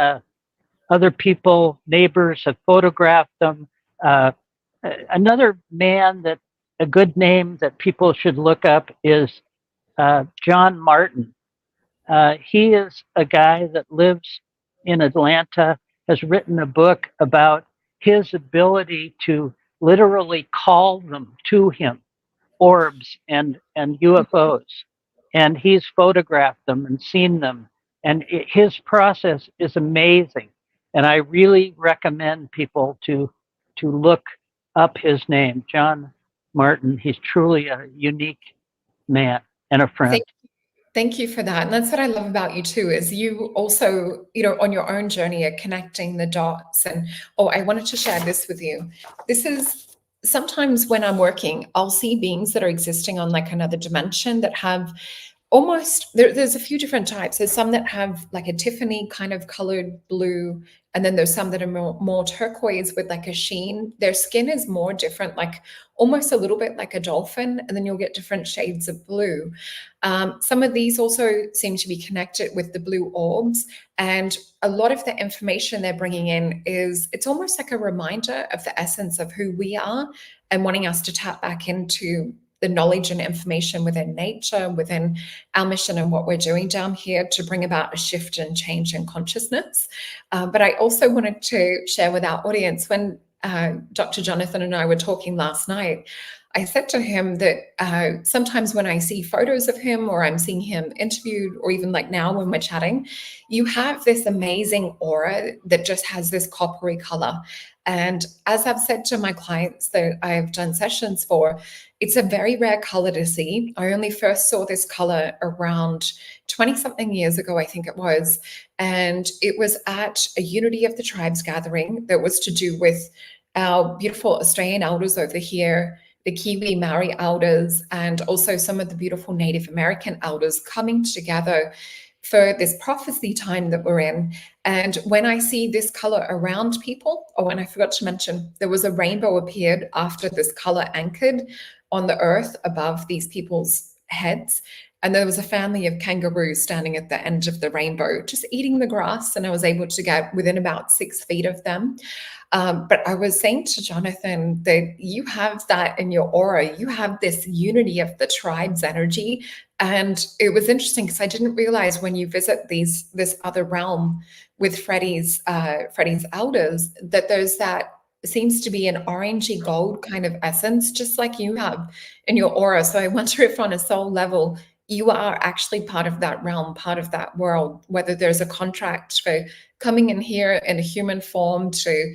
other people, neighbors, have photographed them. Uh, Another man that a good name that people should look up is John Martin. He is a guy that lives in Atlanta, has written a book about his ability to literally call them to him, orbs and UFOs. And he's photographed them and seen them. And his process is amazing. And I really recommend people to look up his name, John Martin. He's truly a unique man and a friend. Thank you for that. And that's what I love about you too, is you also, on your own journey are connecting the dots. And I wanted to share this with you. This is sometimes when I'm working, I'll see beings that are existing on like another dimension that have almost there's a few different types. There's some that have like a Tiffany kind of colored blue, and then there's some that are more turquoise with like a sheen. Their skin is more different, like almost a little bit like a dolphin, and then you'll get different shades of blue. Some of these also seem to be connected with the blue orbs, and a lot of the information they're bringing in it's almost like a reminder of the essence of who we are, and wanting us to tap back into the knowledge and information within nature, within our mission and what we're doing down here to bring about a shift and change in consciousness. But I also wanted to share with our audience, when Dr. Jonathan and I were talking last night, I said to him that sometimes when I see photos of him or I'm seeing him interviewed, or even like now when we're chatting, you have this amazing aura that just has this coppery color. And as I've said to my clients that I've done sessions for, it's a very rare color to see. I only first saw this color around 20 something years ago, I think it was. And it was at a Unity of the Tribes gathering that was to do with our beautiful Australian elders over here, the Kiwi Maori elders, and also some of the beautiful Native American elders coming together for this prophecy time that we're in. And when I see this color around people, oh, and I forgot to mention, there was a rainbow appeared after this color anchored on the earth above these people's heads. And there was a family of kangaroos standing at the end of the rainbow, just eating the grass. And I was able to get within about 6 feet of them. But I was saying to Jonathan that you have that in your aura. You have this unity of the tribe's energy. And it was interesting because I didn't realize when you visit this other realm with Freddie's elders that there's that seems to be an orangey gold kind of essence, just like you have in your aura. So I wonder if on a soul level, you are actually part of that realm, part of that world, whether there's a contract for coming in here in a human form to,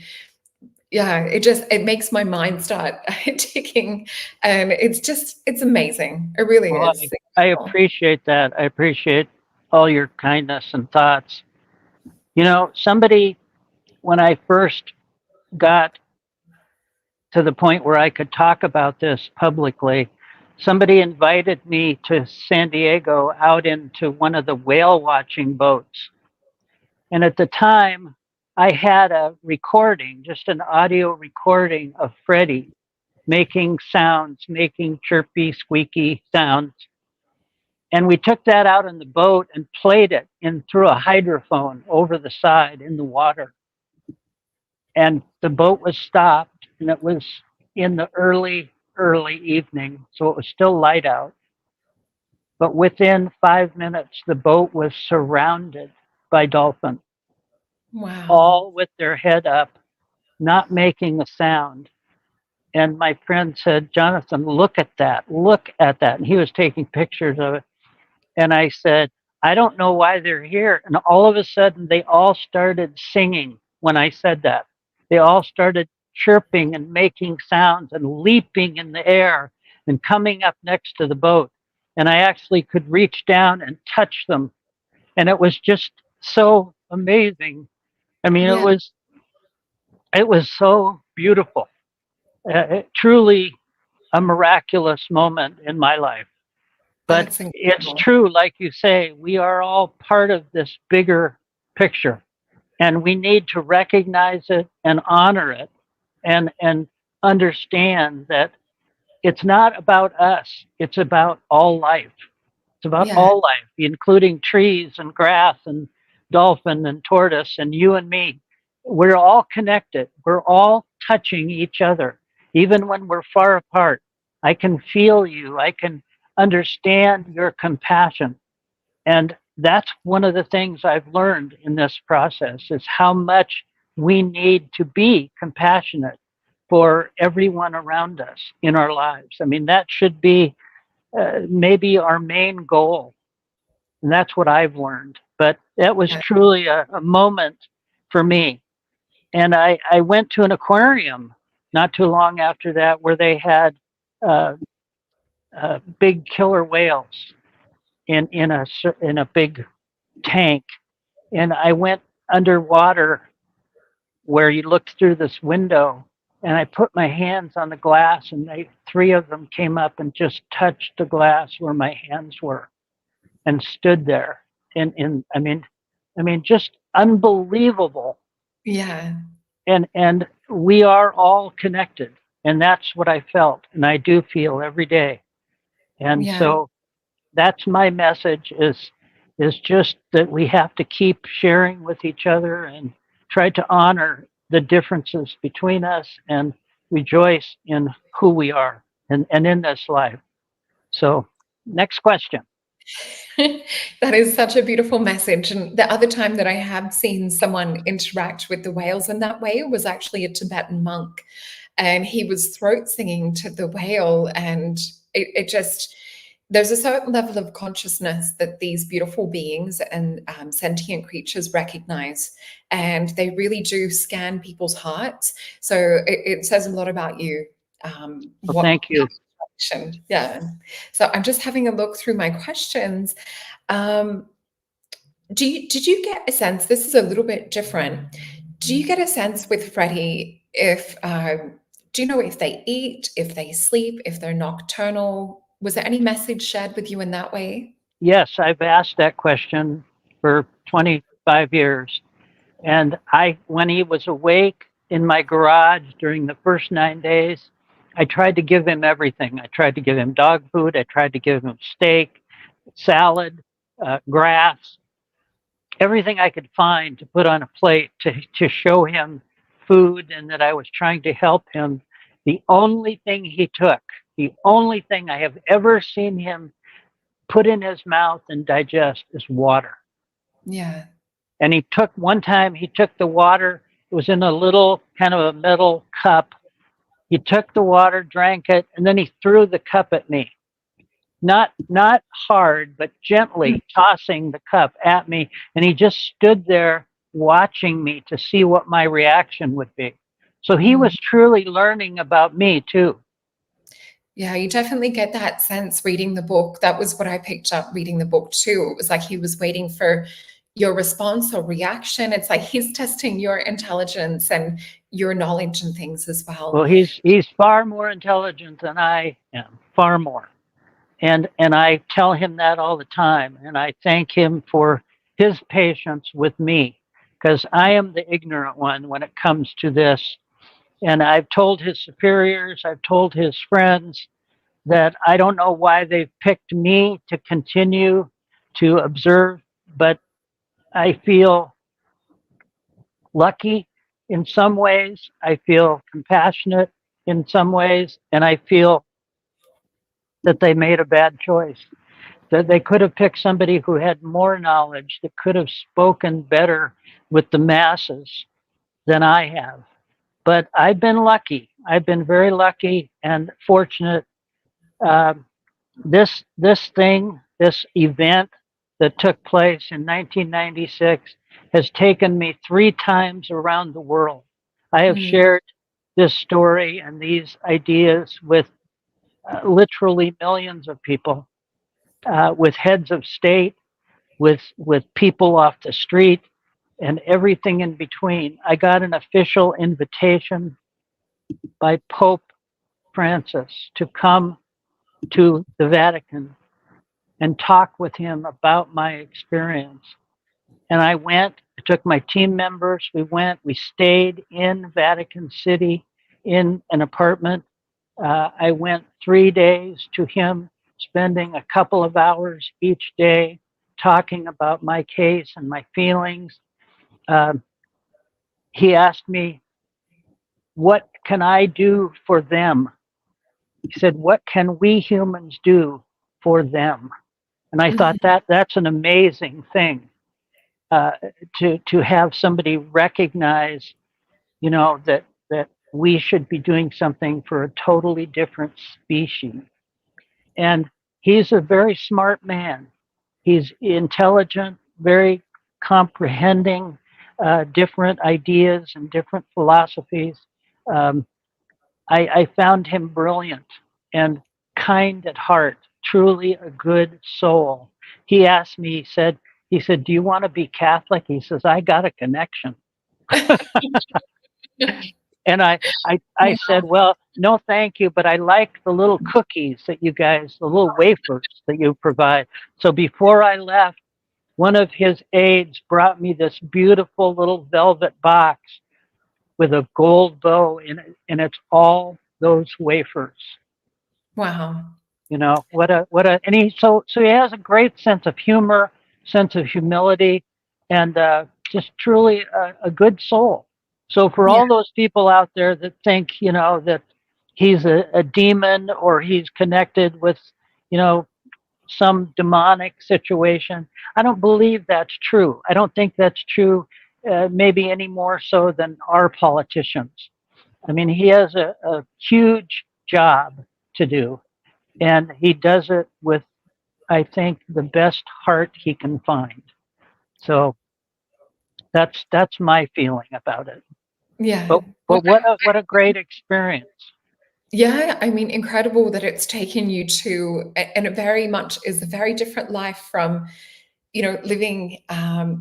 yeah, it makes my mind start ticking. And it's amazing. It really Well, is. I appreciate that. I appreciate all your kindness and thoughts. You know, somebody, when I first got to the point where I could talk about this publicly, somebody invited me to San Diego out into one of the whale watching boats. And at the time, I had a recording, just an audio recording of Freddie making sounds, making chirpy, squeaky sounds. And we took that out in the boat and played it in through a hydrophone over the side in the water. And the boat was stopped, and it was in the early evening, so it was still light out. But within 5 minutes, the boat was surrounded by dolphins, Wow. all with their head up, not making a sound. And my friend said, Jonathan, look at that, look at that. And he was taking pictures of it. And I said, I don't know why they're here. And all of a sudden, they all started singing when I said that. They all started chirping and making sounds and leaping in the air and coming up next to the boat. And I actually could reach down and touch them. And it was just so amazing. I mean, Yeah, it was so beautiful. Truly a miraculous moment in my life. But that's it's incredible. true, like you say, we are all part of this bigger picture, and we need to recognize it and honor it, and understand that it's not about us, it's about all life. It's about Yeah, all life, including trees and grass and dolphin and tortoise and you and me. We're all connected. We're all touching each other, even when we're far apart. I can feel you. I can understand your compassion. And that's one of the things I've learned in this process is how much we need to be compassionate for everyone around us in our lives. I mean, that should be maybe our main goal. And that's what I've learned. But that was yeah, truly a moment for me. And I went to an aquarium not too long after that where they had uh, big killer whales in a big tank. And I went underwater where you looked through this window, and I put my hands on the glass, and three of them came up and just touched the glass where my hands were and stood there. And I mean, just unbelievable. yeah, And we are all connected, and that's what I felt, and I do feel every day. And yeah, so that's my message is just that we have to keep sharing with each other and try to honor the differences between us and rejoice in who we are and in this life. So next question. That is such a beautiful message. And the other time that I have seen someone interact with the whales in that way was actually a Tibetan monk. And he was throat singing to the whale. And it just, there's a certain level of consciousness that these beautiful beings and sentient creatures recognize. And they really do scan people's hearts. So it says a lot about you. Well, thank you. Yeah. So I'm just having a look through my questions. Um, did you get a sense? This is a little bit different. Do you get a sense with Freddie if do you know if they eat, if they sleep, if they're nocturnal? Was there any message shared with you in that way? Yes, I've asked that question for 25 years. And when he was awake in my garage during the first 9 days, I tried to give him everything. I tried to give him dog food. I tried to give him steak, salad, grass, everything I could find to put on a plate to show him food and that I was trying to help him. The only thing he took, the only thing I have ever seen him put in his mouth and digest is water. Yeah. And one time he took the water, it was in a little kind of a metal cup. He took the water, drank it, and then he threw the cup at me. Not hard, but gently tossing the cup at me. And he just stood there watching me to see what my reaction would be. So he was truly learning about me too. Yeah, you definitely get that sense reading the book. That was what I picked up reading the book too. It was like he was waiting for your response or reaction. It's like he's testing your intelligence and your knowledge and things as well. Well, he's far more intelligent than I am, far more. And I tell him that all the time. And I thank him for his patience with me, because I am the ignorant one when it comes to this. And I've told his superiors, I've told his friends that I don't know why they've picked me to continue to observe, but I feel lucky in some ways. I feel compassionate in some ways. And I feel that they made a bad choice. That they could have picked somebody who had more knowledge, that could have spoken better with the masses than I have. But I've been lucky. I've been very lucky and fortunate. This event that took place in 1996 has taken me 3 times around the world. I have shared this story and these ideas with literally millions of people, with heads of state, with people off the street, and everything in between. I got an official invitation by Pope Francis to come to the Vatican and talk with him about my experience. And I went, I took my team members, we stayed in Vatican City in an apartment. I went 3 days to him, spending a couple of hours each day talking about my case and my feelings. He asked me, what can I do for them? He said, what can we humans do for them? And I thought that's an amazing thing, to have somebody recognize, that we should be doing something for a totally different species. And he's a very smart man. He's intelligent, very comprehending different ideas and different philosophies. I found him brilliant and kind at heart, truly a good soul. He asked me, he said, do you want to be Catholic? He says, I got a connection. And I said, well, no, thank you, but I like the little cookies that you guys, the little wafers that you provide. So before I left, one of his aides brought me this beautiful little velvet box with a gold bow in it, and it's all those wafers. Wow. And so he has a great sense of humor, sense of humility, and just truly a good soul. So for all those people out there that think, that he's a demon or he's connected with, some demonic situation. I don't believe that's true. I don't think that's true, maybe any more so than our politicians. I mean, he has a huge job to do, and he does it with, I think, the best heart he can find. So that's my feeling about it. Yeah. But Well, what a great experience. yeah, I mean, incredible that it's taken you to, and it very much is a very different life from, living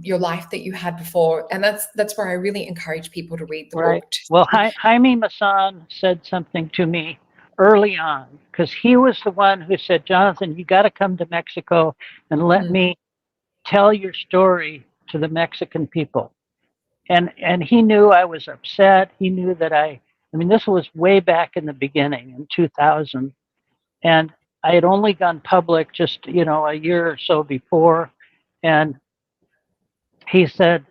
your life that you had before. And that's where I really encourage people to read the Right. book. To Well, see. Jaime Maussan said something to me early on because he was the one who said, Jonathan, you got to come to Mexico and let Mm, me tell your story to the Mexican people. And he knew I was upset. He knew that I mean, this was way back in the beginning in 2000. And I had only gone public just, a year or so before. And he said,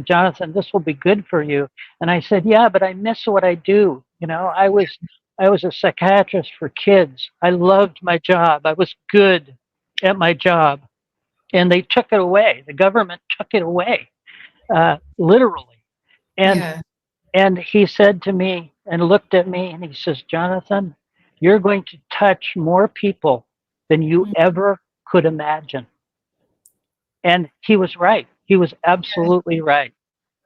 Jonathan, this will be good for you. And I said, yeah, but I miss what I do. I was a psychiatrist for kids. I loved my job. I was good at my job. And they took it away. The government took it away, literally. And yeah. and he said to me and looked at me and he says, Jonathan, you're going to touch more people than you Mm, ever could imagine. And he was right. He was yeah. absolutely right.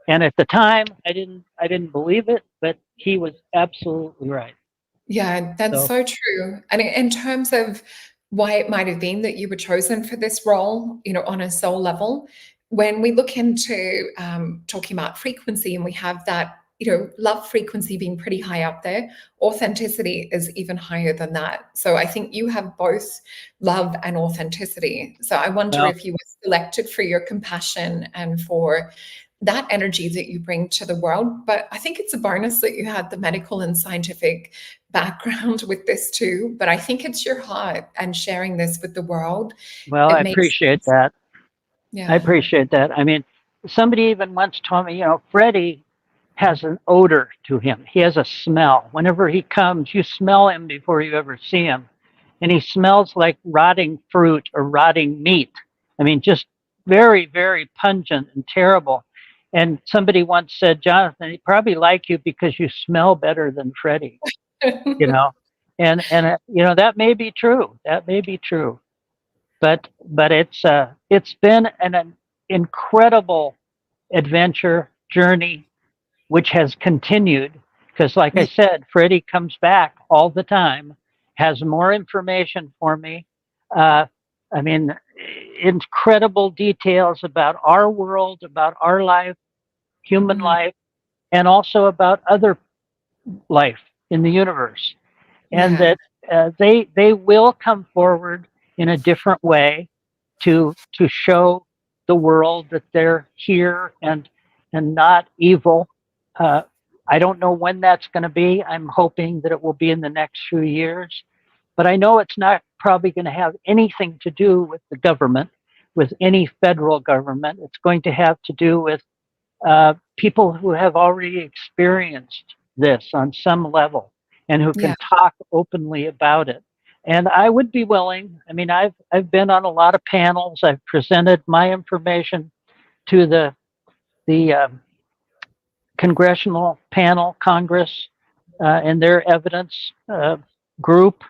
And at the time, I didn't believe it, but he was absolutely right. Yeah, that's So so true. And in terms of why it might have been that you were chosen for this role, on a soul level, when we look into talking about frequency and we have that, love frequency being pretty high up there, authenticity is even higher than that. So I think you have both love and authenticity. So I wonder well, if you were selected for your compassion and for that energy that you bring to the world. But I think it's a bonus that you had the medical and scientific background with this too. But I think it's your heart and sharing this with the world. well, I It makes appreciate sense. that. I Yeah. appreciate that. I mean, somebody even once told me, Freddie has an odor to him. He has a smell. Whenever he comes, you smell him before you ever see him. And he smells like rotting fruit or rotting meat. I mean, just very, very pungent and terrible. And somebody once said, Jonathan, he probably like you because you smell better than Freddie, you know. And that may be true. That may be true. But it's been an incredible adventure journey which has continued because, like I Yeah. said, Freddie comes back all the time, has more information for me. Uh, I mean, incredible details about our world, about our life, human Mhm. life, and also about other life in the universe. And Yeah. that they will come forward in a different way to show the world that they're here and not evil. Uh, I don't know when that's going to be. I'm hoping that it will be in the next few years, but I know it's not probably going to have anything to do with the government, with any federal government. It's going to have to do with people who have already experienced this on some level and who Yeah. can talk openly about it. And I would be willing. I mean, I've been on a lot of panels. I've presented my information to the congressional panel, Congress, and their evidence group.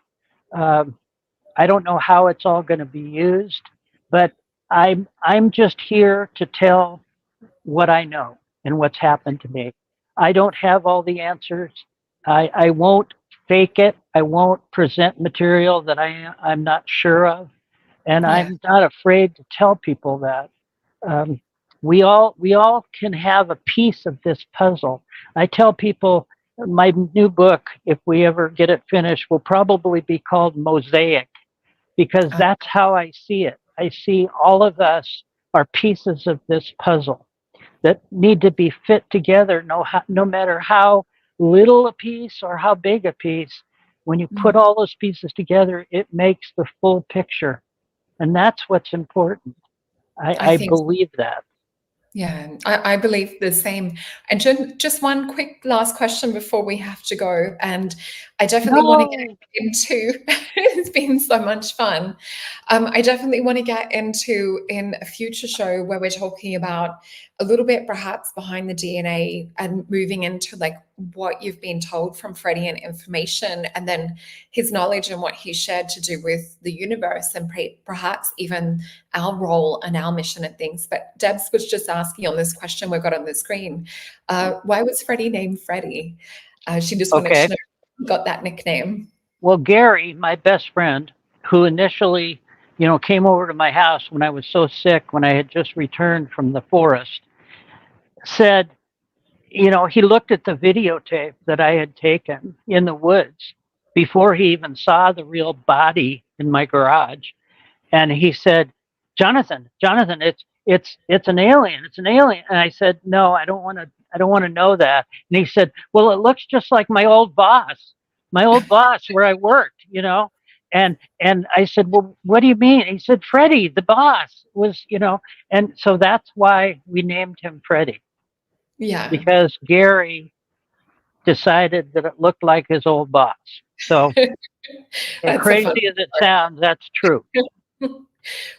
Um, I don't know how it's all going to be used, but I'm just here to tell what I know and what's happened to me. I don't have all the answers. I won't fake it. I won't present material that I'm not sure of, and Yeah. I'm not afraid to tell people that. Um, we all can have a piece of this puzzle. I tell people my new book, if we ever get it finished, will probably be called Mosaic because Uh, that's how I see it. I see all of us are pieces of this puzzle that need to be fit together no matter how little a piece or how big a piece. When you mm, put all those pieces together, it makes the full picture. And that's what's important. I I think believe that. Yeah, I believe the same. And just one quick last question before we have to go. And I definitely want to get No. into, it's been so much fun. I definitely want to get into in a future show where we're talking about a little bit perhaps behind the DNA and moving into like what you've been told from Freddie and information, and then his knowledge and what he shared to do with the universe and perhaps even our role and our mission and things. But Debs was just asking on this question we've got on the screen, why was Freddie named Freddie? She just wanted Okay. to know who got that nickname. Well, Gary, my best friend, who initially, came over to my house when I was so sick, when I had just returned from the forest, said, he looked at the videotape that I had taken in the woods before he even saw the real body in my garage. And he said, Jonathan, it's an alien. It's an alien. And I said, no, I don't want to know that. And he said, well, it looks just like my old boss where I worked. And I said, well, what do you mean? He said, Freddie, the boss was. And so that's why we named him Freddie, Yeah. because Gary decided that it looked like his old boss. So as That's a fun crazy as it sounds, that's true. story.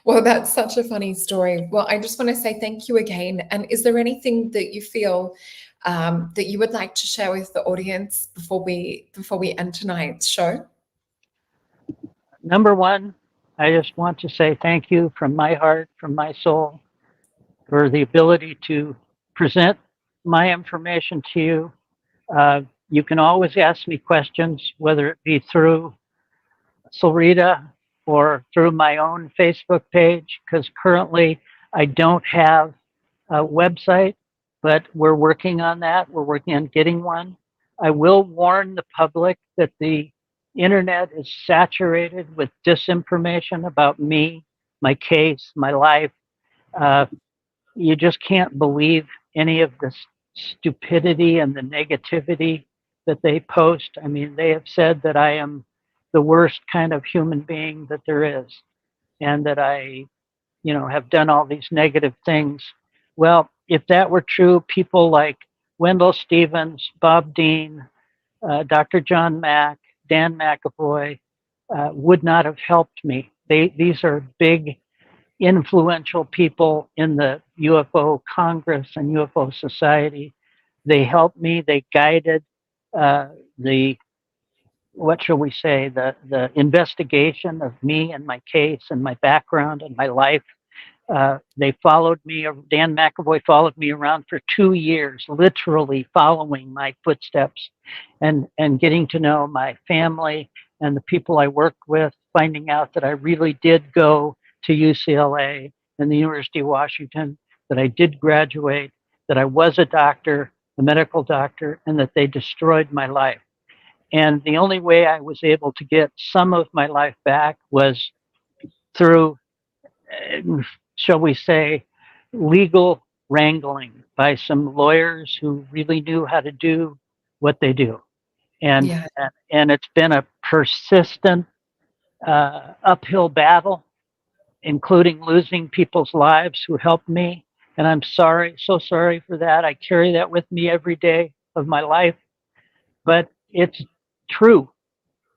Well, that's such a funny story. Well, I just want to say thank you again. And is there anything that you feel that you would like to share with the audience before we end tonight's show? Number one, I just want to say thank you from my heart, from my soul, for the ability to present my information to you. You can always ask me questions, whether it be through Solreta or through my own Facebook page, because currently I don't have a website, but we're working on that. We're working on getting one. I will warn the public that the internet is saturated with disinformation about me, my case, my life. Uh, you just can't believe any of the stupidity and the negativity that they post. I mean, they have said that I am the worst kind of human being that there is, and that I, have done all these negative things. Well, if that were true, people like Wendell Stevens, Bob Dean, Dr. John Mack, Dan McAvoy would not have helped me. These are big, influential people in the UFO Congress and UFO Society. They helped me. They guided the what shall we say, the investigation of me and my case and my background and my life. They followed me. Dan McAvoy followed me around for 2 years, literally following my footsteps, and getting to know my family and the people I worked with, finding out that I really did go to UCLA and the University of Washington, that I did graduate, that I was a doctor, a medical doctor, and that they destroyed my life. And the only way I was able to get some of my life back was through, shall we say, legal wrangling by some lawyers who really knew how to do what they do. And Yeah. and it's been a persistent uphill battle, including losing people's lives who helped me. And I'm sorry, so sorry for that. I carry that with me every day of my life, but it's true.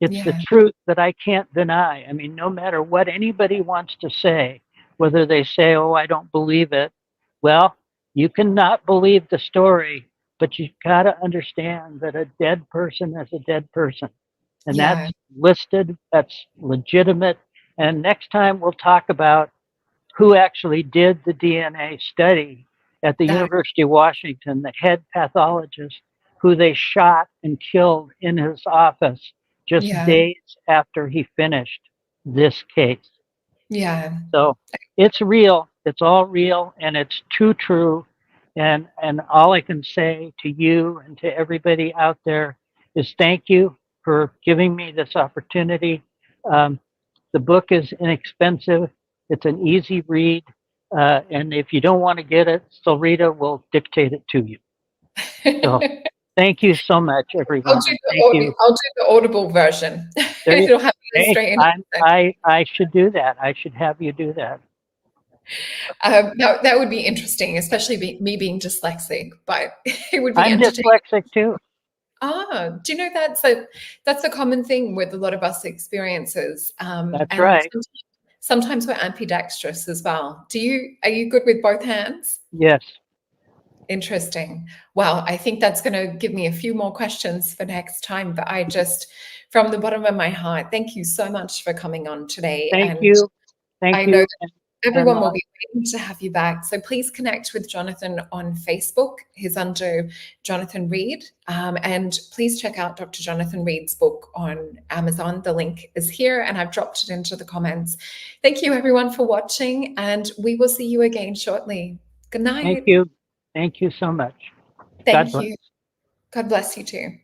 It's the Yeah. truth that I can't deny. I mean, no matter what anybody wants to say, whether they say, oh, I don't believe it, well, you cannot believe the story, but you've got to understand that a dead person is a dead person. And Yeah. that's listed, that's legitimate. And next time we'll talk about who actually did the DNA study at the That. University of Washington, the head pathologist who they shot and killed in his office just Yeah. days after he finished this case. Yeah. So it's real, it's all real, and it's too true. And all I can say to you and to everybody out there is thank you for giving me this opportunity. Um, the book is inexpensive. It's an easy read. And if you don't want to get it, Solreta will dictate it to you. So thank you so much, I'll everyone. do And the thank you. I'll do the audible version. There you, It'll have you hey, straight into it. I should do that. I should have you do that. That would be interesting, especially me being dyslexic, but it would be I'm entertaining. dyslexic too. Do you know that's a common thing with a lot of us experiences, That's and right. sometimes we're ambidextrous as well. Are you good with both hands? Yes. Interesting. Well, I think that's going to give me a few more questions for next time. But I just, from the bottom of my heart, thank you so much for coming on today. Thank And you. I Thank know you. that And everyone will be waiting to have you back. So please connect with Jonathan on Facebook. He's under Jonathan Reed. And please check out Dr. Jonathan Reed's book on Amazon. The link is here and I've dropped it into the comments. Thank you, everyone, for watching. And we will see you again shortly. Good night. thank you. Thank you so much. God Thank bless. you. God bless you too.